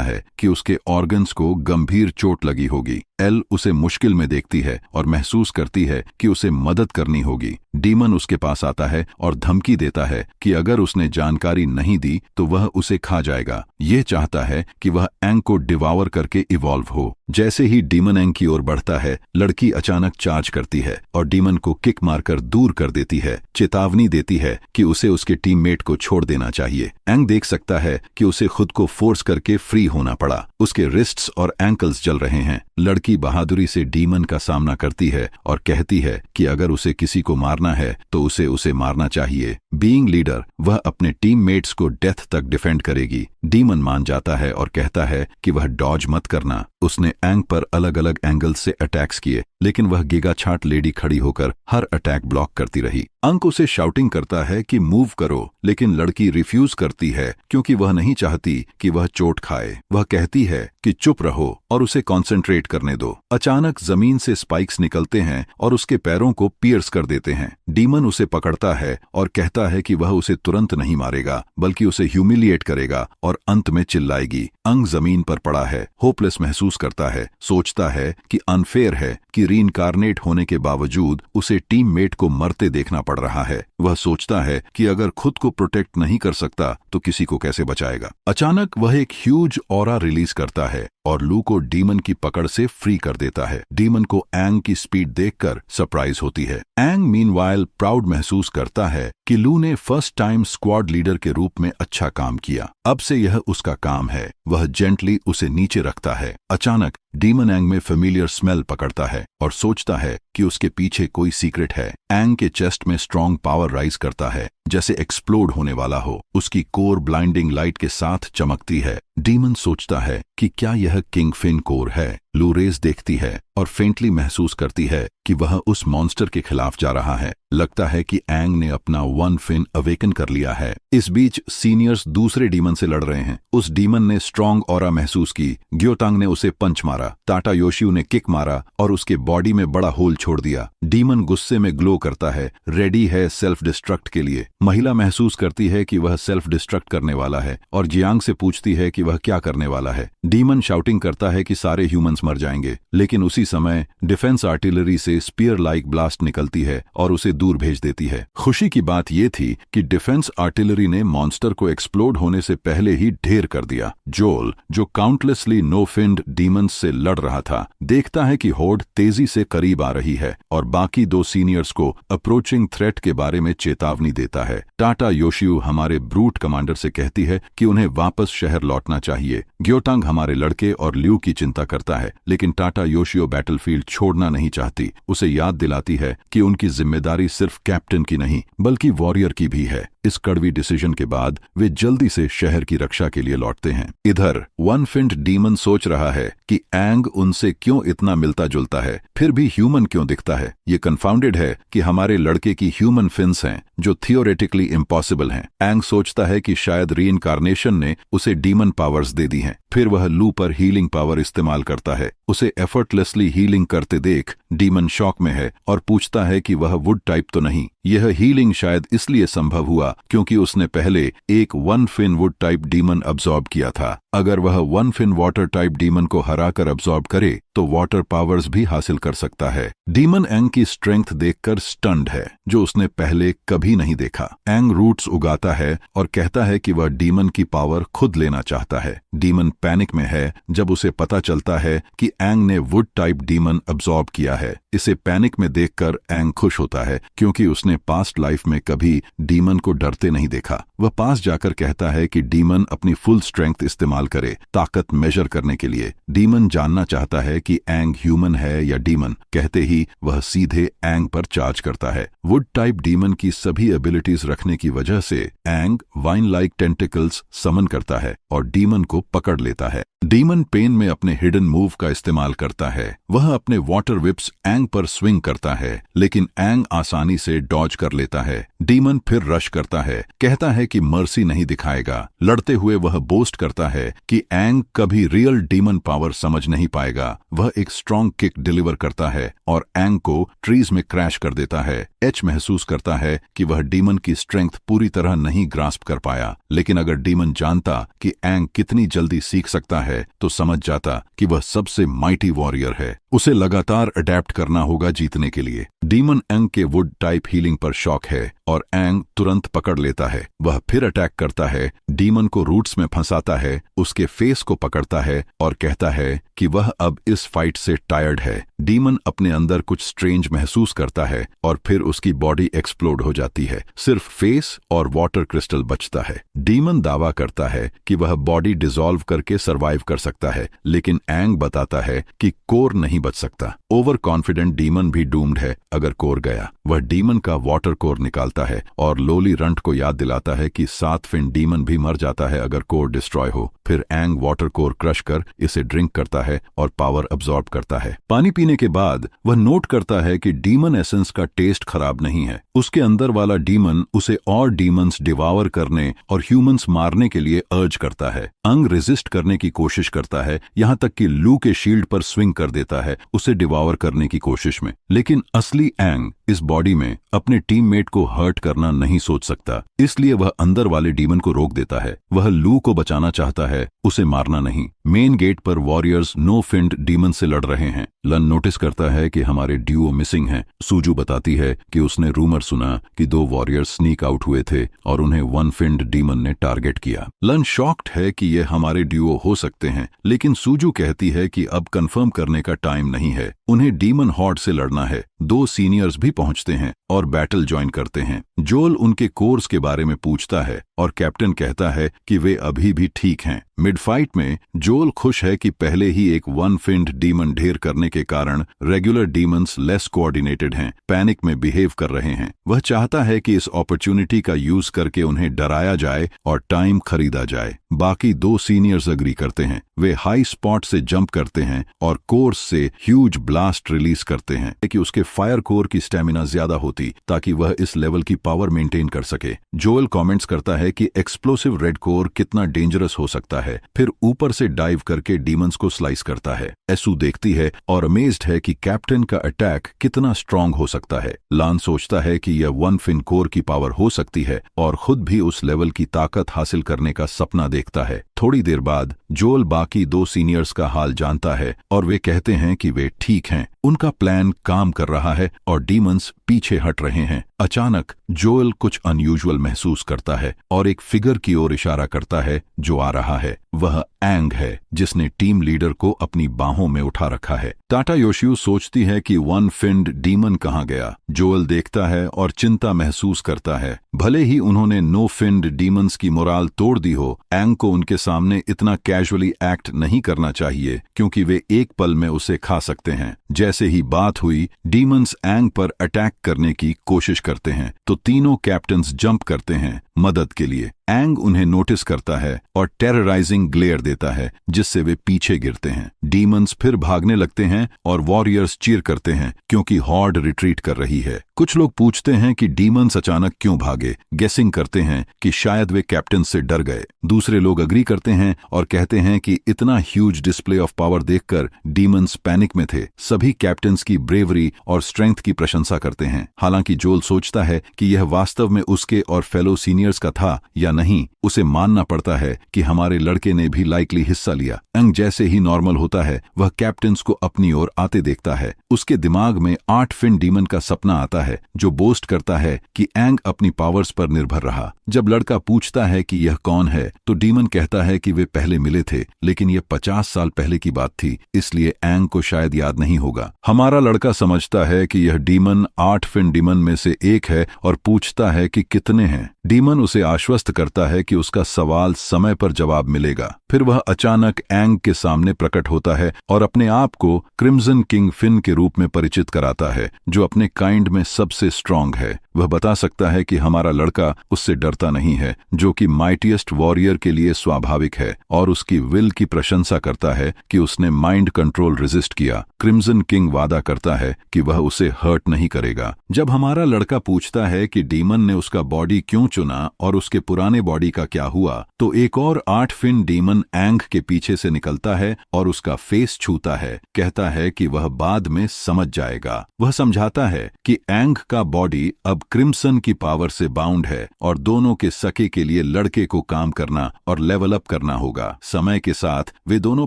है कि उसके ऑर्गन्स को गंभीर चोट लगी होगी। एल उसे मुश्किल में देखती है और महसूस करती है कि उसे मदद करनी होगी। डीमन उसके पास आता है और धमकी देता है कि अगर उसने जानकारी नहीं दी तो वह उसे खा जाएगा। ये चाहता है कि वह एंग को डिवावर करके इवॉल्व हो। जैसे ही डीमन एंग की ओर बढ़ता है, लड़की अचानक चार्ज करती है और डीमन को किक मारकर दूर कर देती है। चेतावनी देती है कि उसे उसके टीममेट को छोड़ देना चाहिए। एंग देख सकता है कि उसे खुद को फोर्स करके फ्री होना पड़ा। उसके रिस्ट्स और एंकल्स जल रहे हैं। लड़की बहादुरी से डीमन का सामना करती है और कहती है कि अगर उसे किसी को मारना है तो उसे मारना चाहिए। बीइंग लीडर, वह अपने टीममेट्स को डेथ तक डिफेंड करेगी। डीमन मान जाता है और कहता है कि वह डॉज मत करना। उसने एंग पर अलग अलग एंगल से अटैक्स किए, लेकिन वह गिगाछाट लेडी खड़ी होकर हर अटैक ब्लॉक करती रही। अंक उसे शाउटिंग करता है कि मूव करो, लेकिन लड़की रिफ्यूज करती है क्योंकि वह नहीं चाहती कि वह चोट खाए। वह कहती है कि चुप रहो और उसे कॉन्सेंट्रेट करने दो। अचानक जमीन से स्पाइक्स निकलते हैं और उसके पैरों को पियर्स कर देते हैं। डीमन उसे पकड़ता है और कहता है कि वह उसे तुरंत नहीं मारेगा, बल्कि उसे ह्यूमिलिएट करेगा और अंत में चिल्लाएगी। अंग जमीन पर पड़ा है, होपलेस महसूस करता है, सोचता है कि अनफेयर है कि रीइंकारनेट होने के बावजूद उसे टीममेट को मरते देखना पड़ रहा है। वह सोचता है कि अगर खुद को प्रोटेक्ट नहीं कर सकता तो किसी को कैसे बचाएगा। अचानक वह एक ह्यूज ऑरा रिलीज करता है और लू को डीमन की पकड़ से फ्री कर देता है। डीमन को एंग की स्पीड देखकर सरप्राइज होती है। एंग मीनवाइल प्राउड महसूस करता है कि लू ने फर्स्ट टाइम स्क्वाड लीडर के रूप में अच्छा काम किया। अब से यह उसका काम है। वह जेंटली उसे नीचे रखता है। अचानक डीमन एंग में फेमिलियर स्मेल पकड़ता है और सोचता है कि उसके पीछे कोई सीक्रेट है। एंग के चेस्ट में स्ट्रॉन्ग पावर राइज करता है, जैसे एक्सप्लोड होने वाला हो। उसकी कोर ब्लाइंडिंग लाइट के साथ चमकती है। डीमन सोचता है कि क्या यह किंगफिन कोर है। लू रेस देखती है और फेंटली महसूस करती है कि वह उस मॉन्स्टर के खिलाफ जा रहा है। लगता है कि एंग ने अपना वन फिन अवेकन कर लिया है। इस बीच सीनियर्स दूसरे डीमन से लड़ रहे हैं। उस डीमन ने स्ट्रॉन्ग ऑरा महसूस की। ग्योतांग ने उसे पंच मारा, टाटा योशियू ने किक मारा और उसके बॉडी में बड़ा होल छोड़ दिया। डीमन गुस्से में ग्लो करता है, रेडी है सेल्फ डिस्ट्रक्ट के लिए। महिला महसूस करती है कि वह सेल्फ डिस्ट्रक्ट करने वाला है और जियांग से पूछती है कि वह क्या करने वाला है। डीमन शाउटिंग करता है कि सारे ह्यूमंस मर जाएंगे। लेकिन उसी समय डिफेंस आर्टिलरी से स्पीयर लाइक ब्लास्ट निकलती है और उसे दूर भेज देती है। खुशी की बात यह थी कि डिफेंस आर्टिलरी ने मॉन्स्टर को एक्सप्लोड होने से पहले ही ढेर कर दिया। जोल, जो काउंटलेसली नो फिन्ड डीमंस से लड़ रहा था, देखता है कि होर्ड तेजी से करीब आ रही है और बाकी दो सीनियर्स को अप्रोचिंग थ्रेट के बारे में चेतावनी देता है। टाटा योशियू हमारे ब्रूट कमांडर से कहती है कि उन्हें वापस शहर लौटना चाहिए। ग्योटांग हमारे लड़के और ल्यू की चिंता करता है, लेकिन टाटा योशियो बैटलफील्ड छोड़ना नहीं चाहती। उसे याद दिलाती है कि उनकी जिम्मेदारी सिर्फ कैप्टन की नहीं बल्कि वॉरियर की भी है। इस कड़वी डिसीजन के बाद वे जल्दी से शहर की रक्षा के लिए लौटते हैं। इधर वन फिन्ड डीमन सोच रहा है कि एंग उनसे क्यों इतना मिलता जुलता है, फिर भी ह्यूमन क्यों दिखता है। ये कंफाउंडेड है कि हमारे लड़के की ह्यूमन फिन्स हैं जो थियोरेटिकली इम्पॉसिबल हैं। एंग सोचता है कि शायद रीइंकार्नेशन ने उसे डीमन पावर्स दे दी हैं। फिर वह लू पर हीलिंग पावर इस्तेमाल करता है। उसे एफर्टलेसली हीलिंग करते देख डीमन शॉक में है और पूछता है कि वह वुड टाइप तो नहीं। यह हीलिंग शायद इसलिए संभव हुआ क्योंकि उसने पहले एक one fin wood type demon absorb किया था। अगर वह one fin water type demon को हराकर अब्सॉर्ब करे तो वाटर पावर्स भी हासिल कर सकता है। डीमन एंग की स्ट्रेंथ देखकर स्टन्ड है, जो उसने पहले कभी नहीं देखा। एंग रूट्स उगाता है और कहता है कि वह डीमन की पावर खुद लेना चाहता है। डीमन पैनिक में है जब उसे पता चलता है कि एंग ने वुड टाइप डीमन अब्सॉर्ब किया है। इसे पैनिक में देखकर एंग खुश होता है क्योंकि उसने पास्ट लाइफ में कभी डीमन को डरते नहीं देखा। वह पास जाकर कहता है कि डीमन अपनी फुल स्ट्रेंथ इस्तेमाल करे ताकत मेजर करने के लिए। डीमन जानना चाहता है कि एंग ह्यूमन है या डीमन। कहते ही वह सीधे एंग पर चार्ज करता है। वुड टाइप डीमन की सभी एबिलिटीज रखने की वजह से एंग वाइन लाइक टेंटिकल्स समन करता है और डीमन को पकड़ लेता है। डीमन पेन में अपने हिडन मूव का इस्तेमाल करता है। वह अपने वाटर विप्स एंग पर स्विंग करता है, लेकिन एंग आसानी से डॉज कर लेता है। डीमन फिर रश करता है, कहता है कि मर्सी नहीं दिखाएगा। लड़ते हुए वह बोस्ट करता है कि एंग कभी रियल डीमन पावर समझ नहीं पाएगा। वह एक स्ट्रॉन्ग किक डिलीवर करता है और एंग को ट्रीज में क्रैश कर देता है। एच महसूस करता है कि वह डीमन की स्ट्रेंथ पूरी तरह नहीं ग्रास्प कर पाया, लेकिन अगर डीमन जानता कि एंग कितनी जल्दी सीख सकता है तो समझ जाता कि वह सबसे माइटी वॉरियर है। उसे लगातार अडेप्ट करना होगा जीतने के लिए। डीमन एंग के वुड टाइप हीलिंग पर शॉक है और एंग तुरंत पकड़ लेता है। वह फिर अटैक करता है, डीमन को रूट्स में फंसाता है, उसके फेस को पकड़ता है और कहता है कि वह अब इस फाइट से टायर्ड है। डीमन अपने अंदर कुछ स्ट्रेंज महसूस करता है और फिर उसकी बॉडी एक्सप्लोड हो जाती है। सिर्फ फेस और वाटर क्रिस्टल बचता है। डीमन दावा करता है कि वह बॉडी डिसॉल्व करके सरवाइव कर सकता है, लेकिन एंग बताता है कि कोर नहीं बच सकता। ओवर कॉन्फिडेंट डीमन भी डूम्ड है अगर कोर गया। वह डीमन का वाटर कोर निकालता है और लोली रंट को याद दिलाता है कि 7 फिन डीमन भी मर जाता है अगर कोर डिस्ट्रॉय हो। फिर एंग वाटर कोर क्रश कर इसे ड्रिंक करता है और पावर अब्सॉर्ब करता है। पानी पीने के बाद वह नोट करता है कि डीमन एसेंस का टेस्ट खराब नहीं है। उसके अंदर वाला डीमन उसे और डीमंस डिवावर करने और ह्यूमंस मारने के लिए अर्ज करता है। अंग रेजिस्ट करने की कोशिश करता है, यहाँ तक कि लू के शील्ड पर स्विंग कर देता है उसे डिवावर करने की कोशिश में। लेकिन असली एंग इस बॉडी में अपने टीममेट को हर्ट करना नहीं सोच सकता, इसलिए वह अंदर वाले डीमन को रोक देता है। वह लू को बचाना चाहता है, उसे मारना नहीं। मेन गेट पर वॉरियर्स नो फिन्ड डीमन से लड़ रहे हैं। लन नोटिस करता है कि हमारे ड्यूओ मिसिंग हैं। सूजू बताती है कि उसने रूमर सुना कि 2 वॉरियर्स स्नीक आउट हुए थे और उन्हें वन फिन्ड डीमन ने टारगेट किया। लन शॉक्ड है कि ये हमारे ड्यूओ हो सकते हैं, लेकिन सूजू कहती है कि अब कंफर्म करने का टाइम नहीं है। उन्हें डीमन हॉर्ड से लड़ना है। 2 सीनियर्स भी पहुंचते हैं और बैटल ज्वाइन करते हैं। जोल उनके कोर्स के बारे में पूछता है और कैप्टन कहता है कि वे अभी भी ठीक हैं। मिड फाइट में जोल खुश है कि पहले ही एक वन फिन्ड डीमन ढेर करने के कारण रेगुलर डीमंस लेस कोऑर्डिनेटेड हैं, पैनिक में बिहेव कर रहे हैं। वह चाहता है कि इस अपॉर्चुनिटी का यूज करके उन्हें डराया जाए और टाइम खरीदा जाए। बाकी 2 सीनियर्स अग्री करते हैं। वे हाई स्पॉट से जंप करते हैं और कोर्स से ह्यूज ब्लास्ट रिलीज करते हैं कि उसके फायर कोर की स्टेमिना ज्यादा होती ताकि वह इस लेवल की पावर मेंटेन कर सके। जोएल कमेंट्स करता है कि एक्सप्लोसिव रेड कोर कितना डेंजरस हो सकता है, फिर ऊपर से डाइव करके डीमंस को स्लाइस करता है। एसू देखती है और अमेज्ड है कि कैप्टन का अटैक कितना स्ट्रांग हो सकता है। लान सोचता है कि यह वन फिन कोर की पावर हो सकती है और खुद भी उस लेवल की ताकत हासिल करने का सपना देखता है। थोड़ी देर बाद जोल बाकी 2 सीनियर्स का हाल जानता है और वे कहते हैं कि वे ठीक हैं, उनका प्लान काम कर रहा है और डीमंस पीछे हट रहे हैं। अचानक जोएल कुछ अनयूजुअल महसूस करता है और एक फिगर की ओर इशारा करता है जो आ रहा है। वह एंग है जिसने टीम लीडर को अपनी बाहों में उठा रखा है। टाटा योशियो सोचती है कि वन फिन्ड डीमन कहाँ गया। जोएल देखता है और चिंता महसूस करता है। भले ही उन्होंने नो फिन्ड डीमंस की मोराल तोड़ दी हो, एंग को उनके सामने इतना कैजुअली एक्ट नहीं करना चाहिए क्योंकि वे एक पल में उसे खा सकते हैं। जैसे ही बात हुई, डीमंस एंग पर अटैक करने की कोशिश करते हैं तो तीनों कैप्टन्स जंप करते हैं मदद के लिए। एंग उन्हें नोटिस करता है और टेरराइजिंग ग्लेयर देता है जिससे वे पीछे गिरते हैं। डीमंस फिर भागने लगते हैं और वॉरियर्स चीयर करते हैं क्योंकि हॉर्ड रिट्रीट कर रही है। कुछ लोग पूछते हैं कि डीमंस अचानक क्यों भागे, गेसिंग करते हैं कि शायद वे कैप्टन से डर गए। दूसरे लोग अग्री करते हैं और कहते हैं कि इतना ह्यूज डिस्प्ले ऑफ पावर देखकर डीमंस पैनिक में थे। सभी कैप्टन्स की ब्रेवरी और स्ट्रेंथ की प्रशंसा करते हैं। हालांकि जोल सोचता है कि यह वास्तव में उसके और फेलो सीनियर्स का था या नहीं, उसे मानना पड़ता है कि हमारे लड़के ने भी लाइकली हिस्सा लिया। एंग जैसे ही नॉर्मल होता है, वह कैप्टन्स को अपनी ओर आते देखता है। उसके दिमाग में 8 फिन डीमन का सपना आता है जो बोस्ट करता है कि एंग अपनी पावर्स पर निर्भर रहा। जब लड़का पूछता है कि यह कौन है तो डीमन कहता है कि वे पहले मिले थे, लेकिन यह 50 साल पहले की बात थी, इसलिए एंग को शायद याद नहीं होगा। हमारा लड़का समझता है कि यह डीमन 8 फिन डीमन में से एक है और पूछता है कि कितने हैं। डीमन उसे आश्वस्त करता है कि उसका सवाल समय पर जवाब मिलेगा। फिर वह अचानक एंग के सामने प्रकट होता है और अपने आप को क्रिम्सन किंग फिन के रूप में परिचित कराता है जो अपने काइंड में सबसे स्ट्रांग है। वह बता सकता है कि हमारा लड़का उससे डरता नहीं है, जो कि माइटिएस्ट वॉरियर के लिए स्वाभाविक है, और उसकी विल की प्रशंसा करता है कि उसने माइंड कंट्रोल रेजिस्ट किया। क्रिम्सन किंग वादा करता है कि वह उसे हर्ट नहीं करेगा। जब हमारा लड़का पूछता है कि डीमन ने उसका बॉडी क्यों चुना और उसके पुराने बॉडी का क्या हुआ, तो एक और 8 फिन डीमन एंग के पीछे से निकलता है और उसका फेस छूता है। कहता है कि वह बाद में समझ जाएगा। वह समझाता है कि एंग का बॉडी अब क्रिम्सन की पावर से बाउंड है और दोनों के सके के लिए लड़के को काम करना और लेवल अप करना होगा। समय के साथ वे दोनों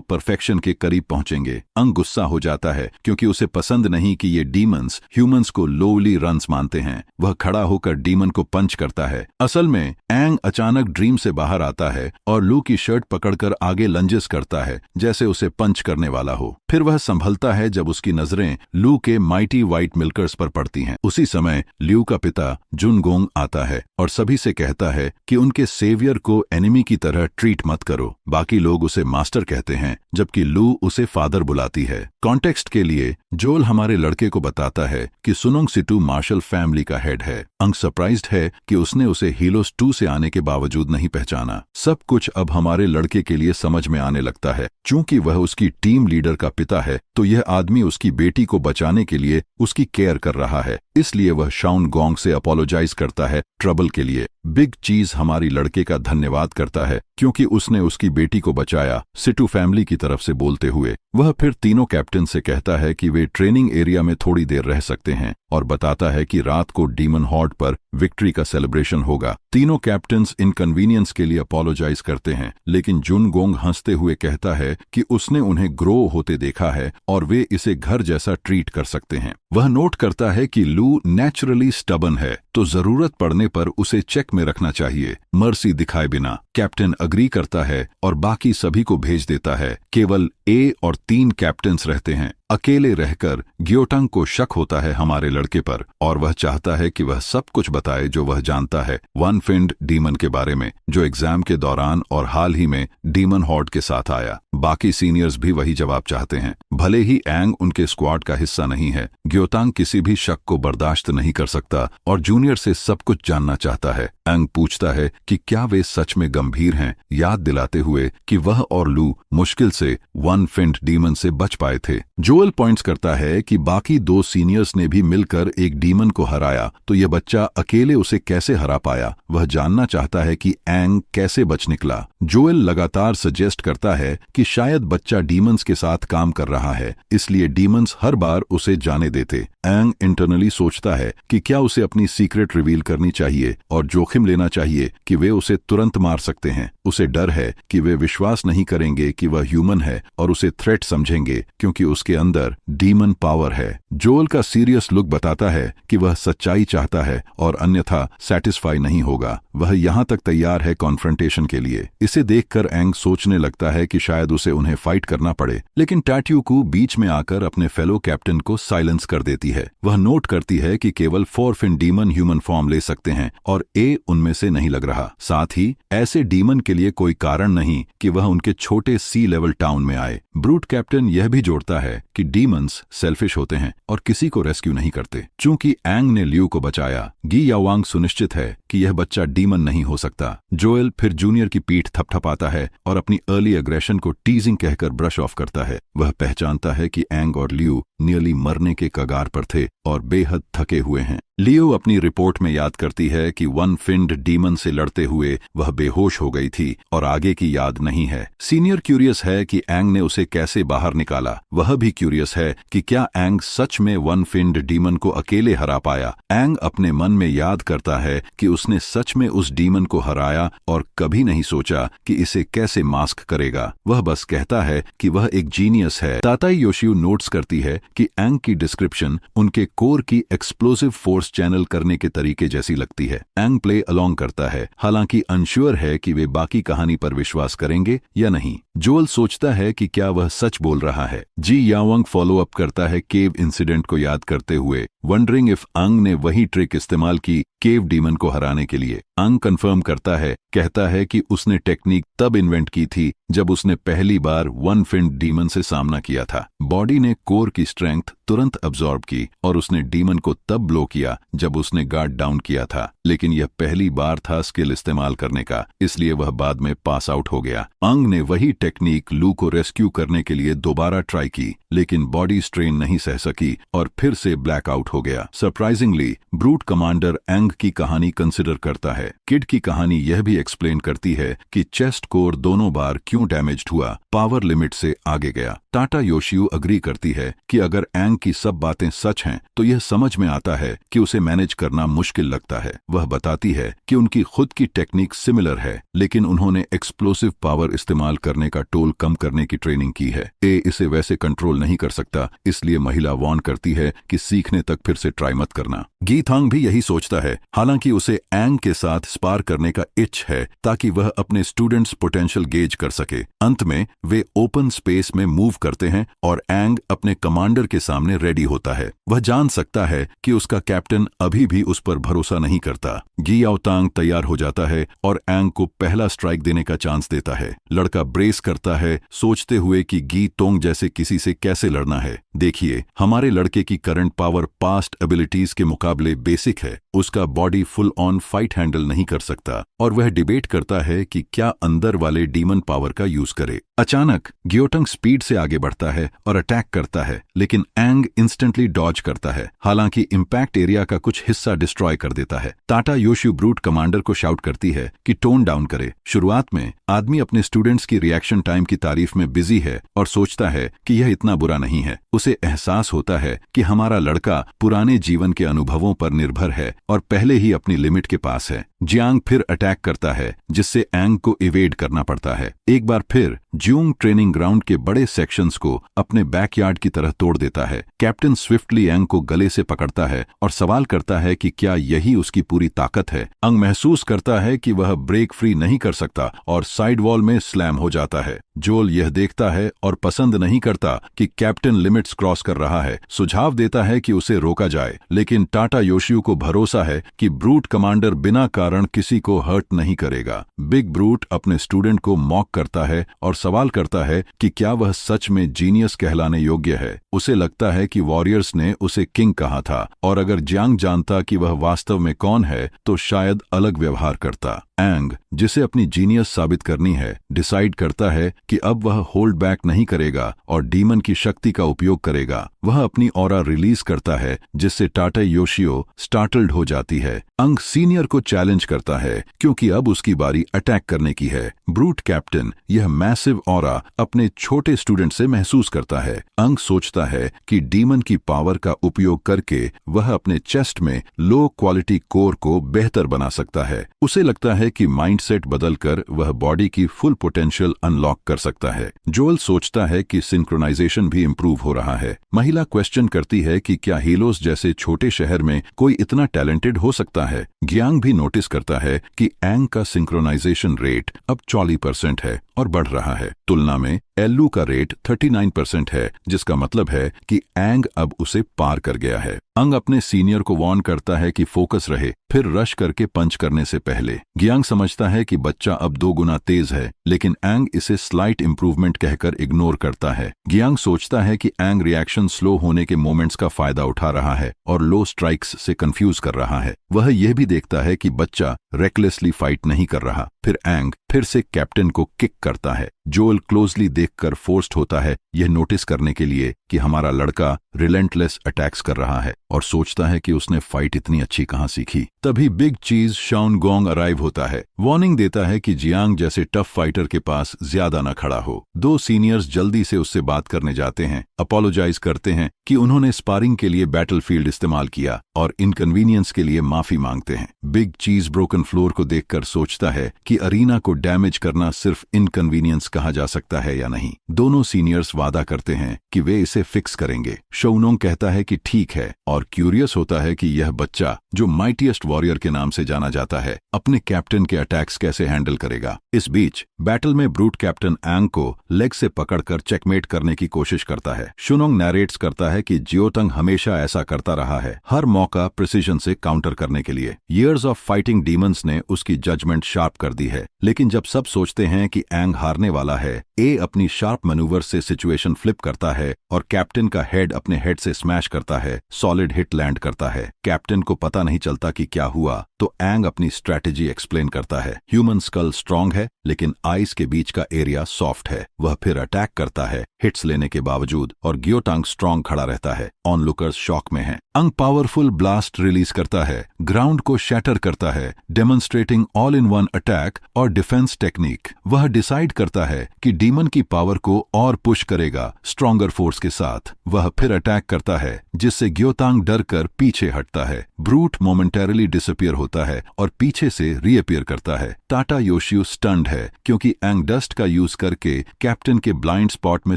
परफेक्शन के करीब पहुंचेंगे। एंग गुस्सा हो जाता है क्योंकि उसे पसंद नहीं कि ये डीमंस ह्यूमंस को लोवली रन्स मानते हैं। वह खड़ा होकर डीमन को पंच करता है। असल में एंग अचानक ड्रीम से बाहर आता है और लू की शर्ट पकड़कर आगे लंजेस करता है जैसे उसे पंच करने वाला हो। फिर वह संभलता है जब उसकी नजरें लू के माइटी व्हाइट मिल्कर्स पर पड़ती हैं। उसी समय ल्यू का पिता जुनगोंग आता है और सभी से कहता है कि उनके सेवियर को एनिमी की तरह ट्रीट मत करो। बाकी लोग उसे मास्टर कहते हैं जबकि लू उसे फादर बुलाती है। कॉन्टेक्स्ट के लिए जोल हमारे लड़के को बताता है कि सुनोंग सिटू मार्शल फैमिली का हेड है। अंग सरप्राइज्ड है कि उसने उसे हीलोस 2 से आने के बावजूद नहीं पहचाना। सब कुछ अब हमारे लड़के के लिए समझ में आने लगता है। चूंकि वह उसकी टीम लीडर का पिता है तो यह आदमी उसकी बेटी को बचाने के लिए उसकी केयर कर रहा है, इसलिए वह शाउन गोंग से अपोलोजाइज करता है ट्रबल के लिए। बिग चीज हमारी लड़के का धन्यवाद करता है क्योंकि उसने उसकी बेटी को बचाया, सिटू फैमिली की तरफ से बोलते हुए। वह फिर तीनों कैप्टन से कहता है कि वे ट्रेनिंग एरिया में थोड़ी देर रह सकते हैं और बताता है कि रात को डीमन हॉर्ड पर विक्ट्री का सेलिब्रेशन होगा। तीनों कैप्टन्स इनकन्वीनियंस के लिए अपोलोजाइज करते हैं, लेकिन जुनगोंग हंसते हुए कहता है कि उसने उन्हें ग्रो होते देखा है और वे इसे घर जैसा ट्रीट कर सकते हैं। वह नोट करता है कि लू नेचुरली स्टबन है तो जरूरत पड़ने पर उसे चेक में रखना चाहिए, मर्सी दिखाए बिना। कैप्टन अग्री करता है और बाकी सभी को भेज देता है। केवल ए और 3 कैप्टन्स रहते हैं। अकेले रहकर ग्योटंग को शक होता है हमारे लड़के पर और वह चाहता है कि वह सब कुछ बताए जो वह जानता है वन फिन्ड डीमन के बारे में, जो एग्जाम के दौरान और हाल ही में डीमन हॉर्ड के साथ आया। बाकी सीनियर्स भी वही जवाब चाहते हैं। भले ही एंग उनके स्क्वाड का हिस्सा नहीं है, ग्योटंग किसी भी शक को बर्दाश्त नहीं कर सकता और जूनियर से सब कुछ जानना चाहता है। एंग पूछता है कि क्या वे सच में गंभीर हैं, याद दिलाते हुए कि वह और लू मुश्किल से वन फिन्ड डीमन से बच पाए थे। जोएल पॉइंट्स करता है कि बाकी 2 सीनियर्स ने भी मिलकर एक डीमन को हराया, तो यह बच्चा अकेले उसे कैसे हरा पाया। वह जानना चाहता है कि एंग कैसे बच निकला। जोएल लगातार सजेस्ट करता है कि शायद बच्चा डीमंस के साथ काम कर रहा है, इसलिए डीमंस हर बार उसे जाने देते। एंग इंटरनली सोचता है कि क्या उसे अपनी सीक्रेट रिवील करनी चाहिए और जोखिम लेना चाहिए कि वे उसे तुरंत मार सकते हैं। उसे डर है कि वे विश्वास नहीं करेंगे कि वह ह्यूमन है और उसे थ्रेट समझेंगे क्योंकि उसके अंदर डीमन पावर है। जोल का सीरियस लुक बताता है कि वह सच्चाई चाहता है और अन्यथा सेटिस्फाई नहीं होगा। वह यहाँ तक तैयार है कॉन्फ्रंटेशन के लिए। इसे देखकर एंग सोचने लगता है कि शायद उसे उन्हें फाइट करना पड़े, लेकिन टैट्यूकू बीच में आकर अपने फेलो कैप्टन को साइलेंस कर देती है। वह नोट करती है कि केवल 4 फिन डीमन ह्यूमन फॉर्म ले सकते हैं और ए उनमें से नहीं लग रहा। साथ ही ऐसे डीमन के लिए कोई कारण नहीं कि वह उनके छोटे सी लेवल टाउन में आए। ब्रूट कैप्टन यह भी जोड़ता है कि डीमंस सेल्फिश होते हैं और किसी को रेस्क्यू नहीं करते। चूंकि एंग ने लियू को बचाया, गी यावांग सुनिश्चित है कि यह बच्चा डीमन नहीं हो सकता। जोएल फिर जूनियर की पीठ थपथपाता है और अपनी अर्ली एग्रेशन को टीजिंग कहकर ब्रश ऑफ करता है। वह पहचानता है कि एंग और लियू नियरली मरने के कगार पर थे और बेहद थके हुए हैं। लियो अपनी रिपोर्ट में याद करती है कि 1 फिन्ड डीमन से लड़ते हुए वह बेहोश हो गई थी और आगे की याद नहीं है। सीनियर क्यूरियस है कि एंग ने उसे कैसे बाहर निकाला। वह भी क्यूरियस है कि क्या एंग सच में 1 फिन्ड डीमन को अकेले हरा पाया। एंग अपने मन में याद करता है कि उसने सच में उस डीमन को हराया और कभी नहीं सोचा कि इसे कैसे मास्क करेगा। वह बस कहता है कि वह एक जीनियस है। ताताई योशियो नोट्स करती है कि एंग की डिस्क्रिप्शन उनके कोर की एक्सप्लोसिव फोर्स चैनल करने के तरीके जैसी लगती है। एंग प्ले अलोंग करता है, हालांकि अनश्योर है कि वे बाकी कहानी पर विश्वास करेंगे या नहीं। जोल सोचता है कि क्या वह सच बोल रहा है। जी यावांग फॉलो अप करता है केव इंसिडेंट को याद करते हुए, वंडरिंग इफ अंग ने वही ट्रिक इस्तेमाल की केव डीमन को हराने के लिए। अंग कंफर्म करता है, कहता है कि उसने टेक्निक तब इन्वेंट की थी जब उसने पहली बार 1 फिन्ड डीमन से सामना किया था। बॉडी ने कोर की स्ट्रेंथ तुरंत अब्सॉर्ब की और उसने डीमन को तब ब्लो किया जब उसने गार्ड डाउन किया था, लेकिन यह पहली बार था स्किल इस्तेमाल करने का, इसलिए वह बाद में पास आउट हो गया। अंग ने वही टेक्निक लू को रेस्क्यू करने के लिए दोबारा ट्राई की, लेकिन बॉडी स्ट्रेन नहीं सह सकी और फिर से ब्लैकआउट हो गया। सरप्राइजिंगली ब्रूट कमांडर एंग की कहानी कंसिडर करता है। किड की कहानी यह भी एक्सप्लेन करती है कि चेस्ट कोर दोनों बार क्यों डैमेज्ड हुआ, पावर लिमिट से आगे गया। टाटा योशियो अग्री करती है कि अगर एंग की सब बातें सच हैं तो यह समझ में आता है कि उसे मैनेज करना मुश्किल लगता है। वह बताती है कि उनकी खुद की टेक्निक सिमिलर है, लेकिन उन्होंने एक्सप्लोसिव पावर इस्तेमाल करने का टोल कम करने की ट्रेनिंग की है। ए इसे वैसे कंट्रोल नहीं कर सकता, इसलिए महिला वार्न करती है कि सीखने तक फिर से ट्राई मत करना। गीथांग भी यही सोचता है, हालांकि उसे एंग के साथ स्पार करने का इच्छ है ताकि वह अपने स्टूडेंट्स पोटेंशियल गेज कर सके। अंत में वे ओपन स्पेस में मूव करते हैं और एंग अपने कमांडर के सामने रेडी होता है। वह जान सकता है कि उसका कैप्टन अभी भी उस पर भरोसा नहीं करता। गी याओतांग तैयार हो जाता है और एंग को पहला स्ट्राइक देने का चांस देता है। लड़का ब्रेस करता है, सोचते हुए कि गी तोंग जैसे किसी से कैसे लड़ना है। देखिए, हमारे लड़के की करंट पावर पास्ट एबिलिटीज के मुकाबले बेसिक है। उसका body full on fight handle नहीं कर सकता और वह डिबेट करता है कि क्या अंदर वाले डीमन पावर का यूज करे। अचानक ग्योटंग स्पीड से आगे बढ़ता है और अटैक करता है, लेकिन एंग इंस्टेंटली डॉज करता है। हालांकि इंपैक्ट एरिया का कुछ हिस्सा डिस्ट्रॉय कर देता है। टाटा योशियो ब्रूट कमांडर को शाउट करती है कि टोन डाउन करे। शुरुआत में आदमी अपने स्टूडेंट्स की रिएक्शन टाइम की तारीफ में बिजी है और सोचता है कि यह इतना बुरा नहीं है। उसे एहसास होता है कि हमारा लड़का पुराने जीवन के अनुभवों पर निर्भर है और पहले ही अपनी लिमिट के पास है। जियांग फिर अटैक करता है, जिससे एंग को इवेड करना पड़ता है। एक बार फिर ज्यूंग ट्रेनिंग ग्राउंड के बड़े सेक्शंस को अपने बैकयार्ड की तरह तोड़ देता है। कैप्टन स्विफ्टली एंग को गले से पकड़ता है और सवाल करता है कि क्या यही उसकी पूरी ताकत है। अंग महसूस करता है कि वह ब्रेक फ्री नहीं कर सकता और साइड वॉल में स्लैम हो जाता है। जोल यह देखता है और पसंद नहीं करता कि कैप्टन लिमिट्स क्रॉस कर रहा है। सुझाव देता है कि उसे रोका जाए, लेकिन टाटा योशियो को भरोसा है कि ब्रूट कमांडर बिना कारण किसी को हर्ट नहीं करेगा। बिग ब्रूट अपने स्टूडेंट को मॉक करता है और सवाल करता है कि क्या वह सच में जीनियस कहलाने योग्य है। उसे लगता है कि वॉरियर्स ने उसे किंग कहा था और अगर जियांग जानता कि वह वास्तव में कौन है तो शायद अलग व्यवहार करता। एंग, जिसे अपनी जीनियस साबित करनी है, डिसाइड करता है कि अब वह होल्ड बैक नहीं करेगा और डीमन की शक्ति का उपयोग करेगा। वह अपनी ऑरा रिलीज करता है जिससे टाटा योशियो स्टार्टल्ड हो जाती है। अंग सीनियर को चैलेंज करता है क्योंकि अब उसकी बारी अटैक करने की है। ब्रूट कैप्टन यह मैसिव ऑरा अपने छोटे स्टूडेंट से महसूस करता है। अंग सोचता है कि डीमन की पावर का उपयोग करके वह अपने चेस्ट में लो क्वालिटी कोर को बेहतर बना सकता है। उसे लगता है कि माइंडसेट बदलकर वह बॉडी की फुल पोटेंशियल अनलॉक कर सकता है। जोएल सोचता है कि सिंक्रोनाइजेशन भी इंप्रूव हो रहा है। महिला क्वेश्चन करती है कि क्या हीलोस जैसे छोटे शहर में कोई इतना टैलेंटेड हो सकता है। ग्यांग भी नोटिस करता है कि एंग का सिंक्रोनाइजेशन रेट अब 40% है और बढ़ रहा है। तुलना में एल्लू का रेट 39% है, जिसका मतलब है कि एंग अब उसे पार कर गया है। अंग अपने सीनियर को वार्न करता है कि फोकस रहे, फिर रश करके पंच करने से पहले। ग्यांग समझता है कि बच्चा अब 2 गुना तेज है, लेकिन एंग इसे स्लाइट इंप्रूवमेंट कहकर इग्नोर करता है। ग्यांग सोचता है कि एंग रिएक्शन स्लो होने के मोमेंट्स का फायदा उठा रहा है और लो स्ट्राइक्स से कंफ्यूज कर रहा है। वह यह भी देखता है कि बच्चा रेकलेसली फाइट नहीं कर रहा। फिर एंग फिर से कैप्टन को किक करता है। जोएल क्लोजली देखकर फोर्स्ड होता है यह नोटिस करने के लिए कि हमारा लड़का रिलेंटलेस अटैक्स कर रहा है और सोचता है कि उसने फाइट इतनी अच्छी कहां सीखी। तभी बिग चीज शाओन गोंग अराइव होता है। वार्निंग देता है कि जियांग जैसे टफ फाइटर के पास ज्यादा न खड़ा हो। 2 सीनियर्स जल्दी से उससे बात करने जाते हैं, अपोलोजाइज करते हैं कि उन्होंने स्पारिंग के लिए बैटलफील्ड इस्तेमाल किया और इनकन्वीनियंस के लिए माफी मांगते हैं। बिग चीज ब्रोकन फ्लोर को देखकर सोचता है कि अरीना को डैमेज करना सिर्फ इनकन्वीनियंस कहा जा सकता है या नहीं। दोनों सीनियर्स वादा करते हैं कि वे इसे फिक्स करेंगे। शोनोंग कहता है कि ठीक है और क्यूरियस होता है कि यह बच्चा जो माइटीएस्ट वॉरियर के नाम से जाना जाता है अपने कैप्टन के अटैक्स कैसे हैंडल करेगा। इस बीच बैटल में ब्रूट कैप्टन एंग को लेग से पकड़कर चेकमेट करने की कोशिश करता है। शोनोंग नैरेट्स करता है कि जियोटंग हमेशा ऐसा करता रहा है, हर मौका प्रिसीजन से काउंटर करने के लिए। ईयर्स ऑफ फाइटिंग डीमंस ने उसकी जजमेंट शार्प कर दी है, लेकिन जब सब सोचते हैं कि एंग हारने वाला है, ए अपनी शार्प मैनूवर से सिचुएशन फ्लिप करता है और कैप्टन का हेड अपने हेड से स्मैश करता है। सॉलिड हिट लैंड करता है। कैप्टन को पता नहीं चलता कि क्या हुआ, तो एंग अपनी स्ट्रैटेजी एक्सप्लेन करता है। ह्यूमन स्कल स्ट्रांग है, लेकिन आइस के बीच का एरिया सॉफ्ट है। वह फिर अटैक करता है हिट्स लेने के बावजूद, और गियोटांग स्ट्रांग खड़ा रहता है। ऑनलुकर्स शॉक में हैं। अंग पावरफुल ब्लास्ट रिलीज करता है, ग्राउंड को शैटर करता है, demonstrating all in one attack और डिफेंस टेक्निक। वह डिसाइड करता है कि डीमन की पावर को और पुश करेगा स्ट्रॉन्गर फोर्स के साथ। वह फिर अटैक करता है, जिससे गियोतांग डर कर पीछे हटता है। ब्रूट मोमेंटरली डिसअपियर होता है और पीछे से रीअपियर करता है। टाटा योशियो स्टन्ड है क्योंकि एंग डस्ट का यूज करके कैप्टन के ब्लाइंड स्पॉट में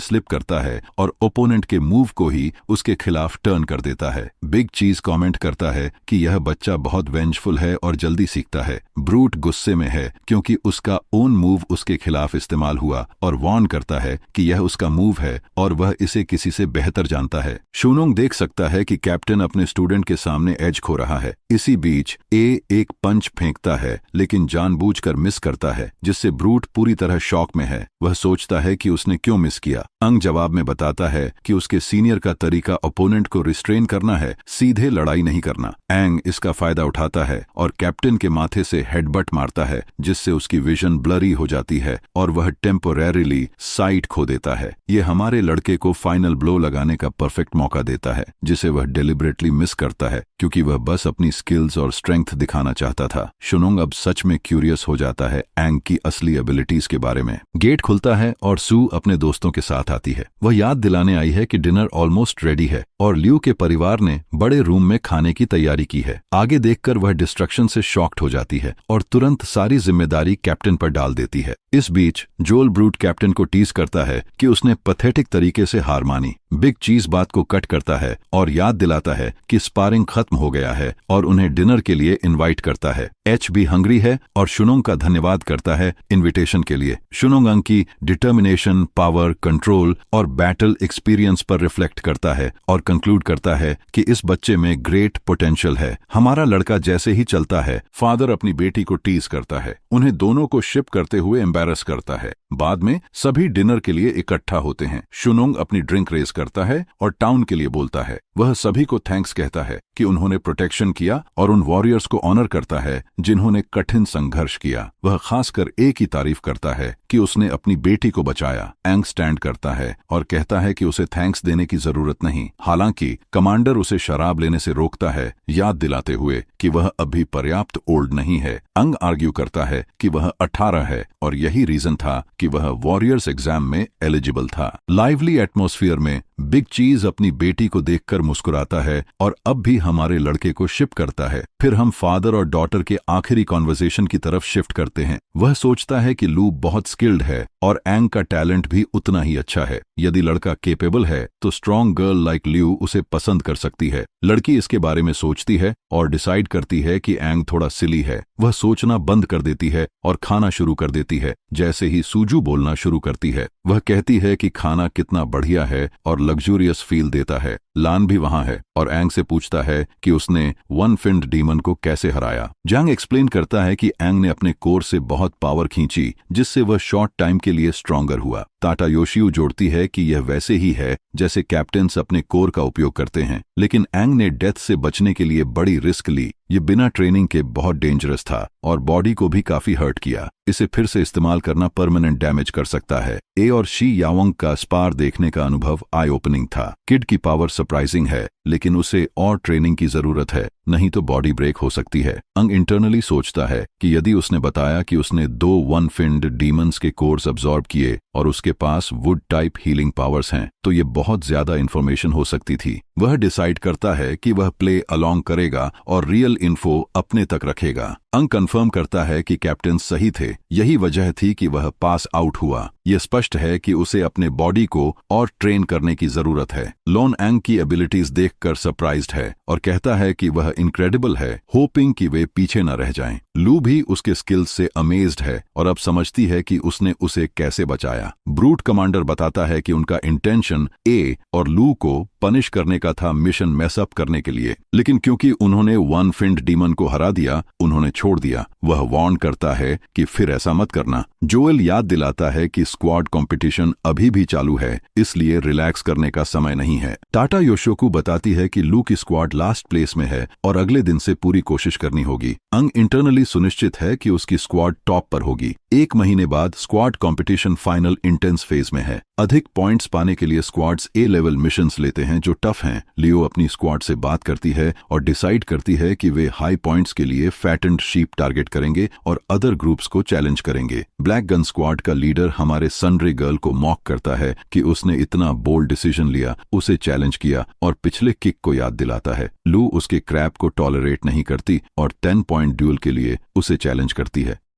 स्लिप करता है और ओपोनेंट के मूव को ही उसके खिलाफ टर्न कर देता है। बिग चीज कमेंट करता है कि यह बच्चा बहुत वेंजफुल है और जल्दी सीखता है। ब्रूट गुस्से में है क्योंकि उसका ओन मूव उसके खिलाफ इस्तेमाल हुआ और वार्न करता है कि यह उसका मूव है और वह इसे किसी से बेहतर जानता है। शोनोंग देख सकता है कि कैप्टन अपने स्टूडेंट के सामने एज खो रहा है। इसी बीच ए एक पंच फेंकता है, लेकिन जानबूझकर मिस करता है, जिससे ब्रूट पूरी तरह शॉक में है। वह सोचता है कि उसने क्यों मिस किया। अंग जवाब में बताता है कि उसके सीनियर का तरीका ओपोनेंट को रिस्ट्रेन करना है, सीधे लड़ाई नहीं करना। एंग इसका फायदा उठाता है और कैप्टन के माथे से हेडबट मारता है, जिससे उसकी विजन ब्लरी हो जाती है और वह टेम्पोरेरीली साइट खो देता है। ये हमारे लड़के को फाइनल ब्लो लगाने का परफेक्ट मौका देता है, जिसे वह डेलिबरेटली मिस करता है क्योंकि वह बस अपनी स्किल्स और स्ट्रेंथ दिखाना चाहता था। शोनोंग अब सच में क्यूरियस हो जाता है एंग की असली एबिलिटीज के बारे में। गेट खुलता है और सू अपने दोस्तों के साथ आती है। वह याद दिलाने आई है कि डिनर ऑलमोस्ट रेडी है और ल्यू के परिवार ने बड़े रूम में खाने की तैयारी की है। आगे देखकर वह डिस्ट्रक्शन से शॉक्ड हो जाती है और तुरंत सारी जिम्मेदारी कैप्टन पर डाल देती है। इस बीच जोएल ब्रूट कैप्टन को टीज करता है कि उसने पैथेटिक तरीके से हार मानी। बिग चीज बात को कट करता है और याद दिलाता है कि स्पारिंग खत्म हो गया है और उन्हें डिनर के लिए इनवाइट करता है। एच भी हंग्री है और शुनोंग का धन्यवाद करता है इनविटेशन के लिए। शुनोंग अंग की डिटर्मिनेशन, पावर, कंट्रोल और बैटल एक्सपीरियंस पर रिफ्लेक्ट करता है और कंक्लूड करता है कि इस बच्चे में ग्रेट पोटेंशियल है। हमारा लड़का जैसे ही चलता है, फादर अपनी बेटी को टीज करता है, उन्हें दोनों को शिप करते हुए एम्बैरस करता है। बाद में सभी डिनर के लिए इकट्ठा होते हैं। शुनोंग अपनी ड्रिंक रेस करता है और टाउन के लिए बोलता है। वह सभी को थैंक्स कहता है कि उन्होंने प्रोटेक्शन किया और उन वॉरियर्स को ऑनर करता है जिन्होंने कठिन संघर्ष किया। वह खासकर एक ही तारीफ करता है कि उसने अपनी बेटी को बचाया। एंग स्टैंड करता है और कहता है कि उसे थैंक्स देने की जरूरत नहीं। हालांकि कमांडर उसे शराब लेने से रोकता है, याद दिलाते हुए कि वह अभी पर्याप्त ओल्ड नहीं है। अंग आर्ग्यू करता है कि वह 18 है और यही रीजन था कि वह वॉरियर्स एग्जाम में एलिजिबल था। लाइवली एटमॉस्फेयर में बिग चीज अपनी बेटी को देखकर मुस्कुराता है और अब भी हमारे लड़के को शिप करता है। फिर हम फादर और डॉटर के आखिरी कॉन्वर्सेशन की तरफ शिफ्ट करते हैं। वह सोचता है कि लू बहुत स्किल्ड है और एंग का टैलेंट भी उतना ही अच्छा है। यदि लड़का केपेबल है तो स्ट्रॉन्ग गर्ल लाइक ल्यू उसे पसंद कर सकती है। लड़की इसके बारे में सोचती है और डिसाइड करती है कि एंग थोड़ा सिली है। वह सोचना बंद कर देती है और खाना शुरू कर देती है। जैसे ही सूजू बोलना शुरू करती है, वह कहती है कि खाना कितना बढ़िया है और लग्जूरियस फील देता है। लान भी वहां है और एंग से पूछता है कि उसने वन फिन्ड डीमन को कैसे हराया। जांग एक्सप्लेन करता है कि एंग ने अपने कोर से बहुत पावर खींची जिससे वह शॉर्ट टाइम के लिए स्ट्रॉन्गर हुआ। टाटा योशियू जोड़ती है कि यह वैसे ही है जैसे कैप्टन्स अपने कोर का उपयोग करते हैं, लेकिन एंग ने डेथ से बचने के लिए बड़ी रिस्क ली। ये बिना ट्रेनिंग के बहुत डेंजरस था और बॉडी को भी काफी हर्ट किया। इसे फिर से इस्तेमाल करना परमानेंट डैमेज कर सकता है। ए और शी यावंग का स्पार देखने का अनुभव आई ओपनिंग था। किड की पावर सरप्राइजिंग है, लेकिन उसे और ट्रेनिंग की जरूरत है, नहीं तो बॉडी ब्रेक हो सकती है। अंग इंटरनली सोचता है कि यदि उसने बताया कि उसने 2 वन फिन्ड डीमंस के कोर्स अब्सॉर्ब किए और उसके पास वुड टाइप हीलिंग पावर्स हैं, तो ये बहुत ज्यादा इंफॉर्मेशन हो सकती थी। वह डिसाइड करता है कि वह प्ले अलोंग करेगा और रियल इन्फो अपने तक रखेगा। अंग कंफर्म करता है कि कैप्टन सही थे, यही वजह थी कि वह पास आउट हुआ। यह स्पष्ट है कि उसे अपने बॉडी को और ट्रेन करने की जरूरत है। लोन एंग की एबिलिटीज देखकर सरप्राइज्ड है और कहता है कि वह इनक्रेडिबल है, होपिंग कि वे पीछे न रह जाएं। लू भी उसके स्किल्स से अमेज्ड है और अब समझती है कि उसने उसे कैसे बचाया। ब्रूट कमांडर बताता है कि उनका इंटेंशन ए और लू को पनिश करने का था, मिशन मैसअप करने के लिए, लेकिन क्योंकि उन्होंने वन फिन्ड डीमन को हरा दिया, उन्होंने छोड़ दिया। वह वार्न करता है कि फिर ऐसा मत करना। जोएल याद दिलाता है कि स्क्वाड कंपटीशन अभी भी चालू है, इसलिए रिलैक्स करने का समय नहीं है। टाटा योशियोकू बताती है कि लू की स्क्वाड लास्ट प्लेस में है और अगले दिन से पूरी कोशिश करनी होगी। अंग इंटरनली सुनिश्चित है कि उसकी स्क्वाड टॉप पर होगी। 1 महीने बाद squad competition final intense phase में है। अधिक पॉइंट्स पाने के लिए स्क्वाड्स ए लेवल मिशंस लेते हैं जो टफ हैं। लियो अपनी स्क्वाड से बात करती है और डिसाइड करती है कि वे हाई पॉइंट्स के लिए फैटेंड शीप टारगेट करेंगे और अदर ग्रुप्स को चैलेंज करेंगे। ब्लैक गन स्क्वाड का लीडर हमारे सनरे गर्ल को मॉक करता है कि उसने इतना बोल्ड डिसीजन लिया, उसे चैलेंज किया और पिछले किक को याद दिलाता है। लू उसके क्रैप को टॉलरेट नहीं करती और 10 पॉइंट ड्यूल के लिए उसे चैलेंज करती है।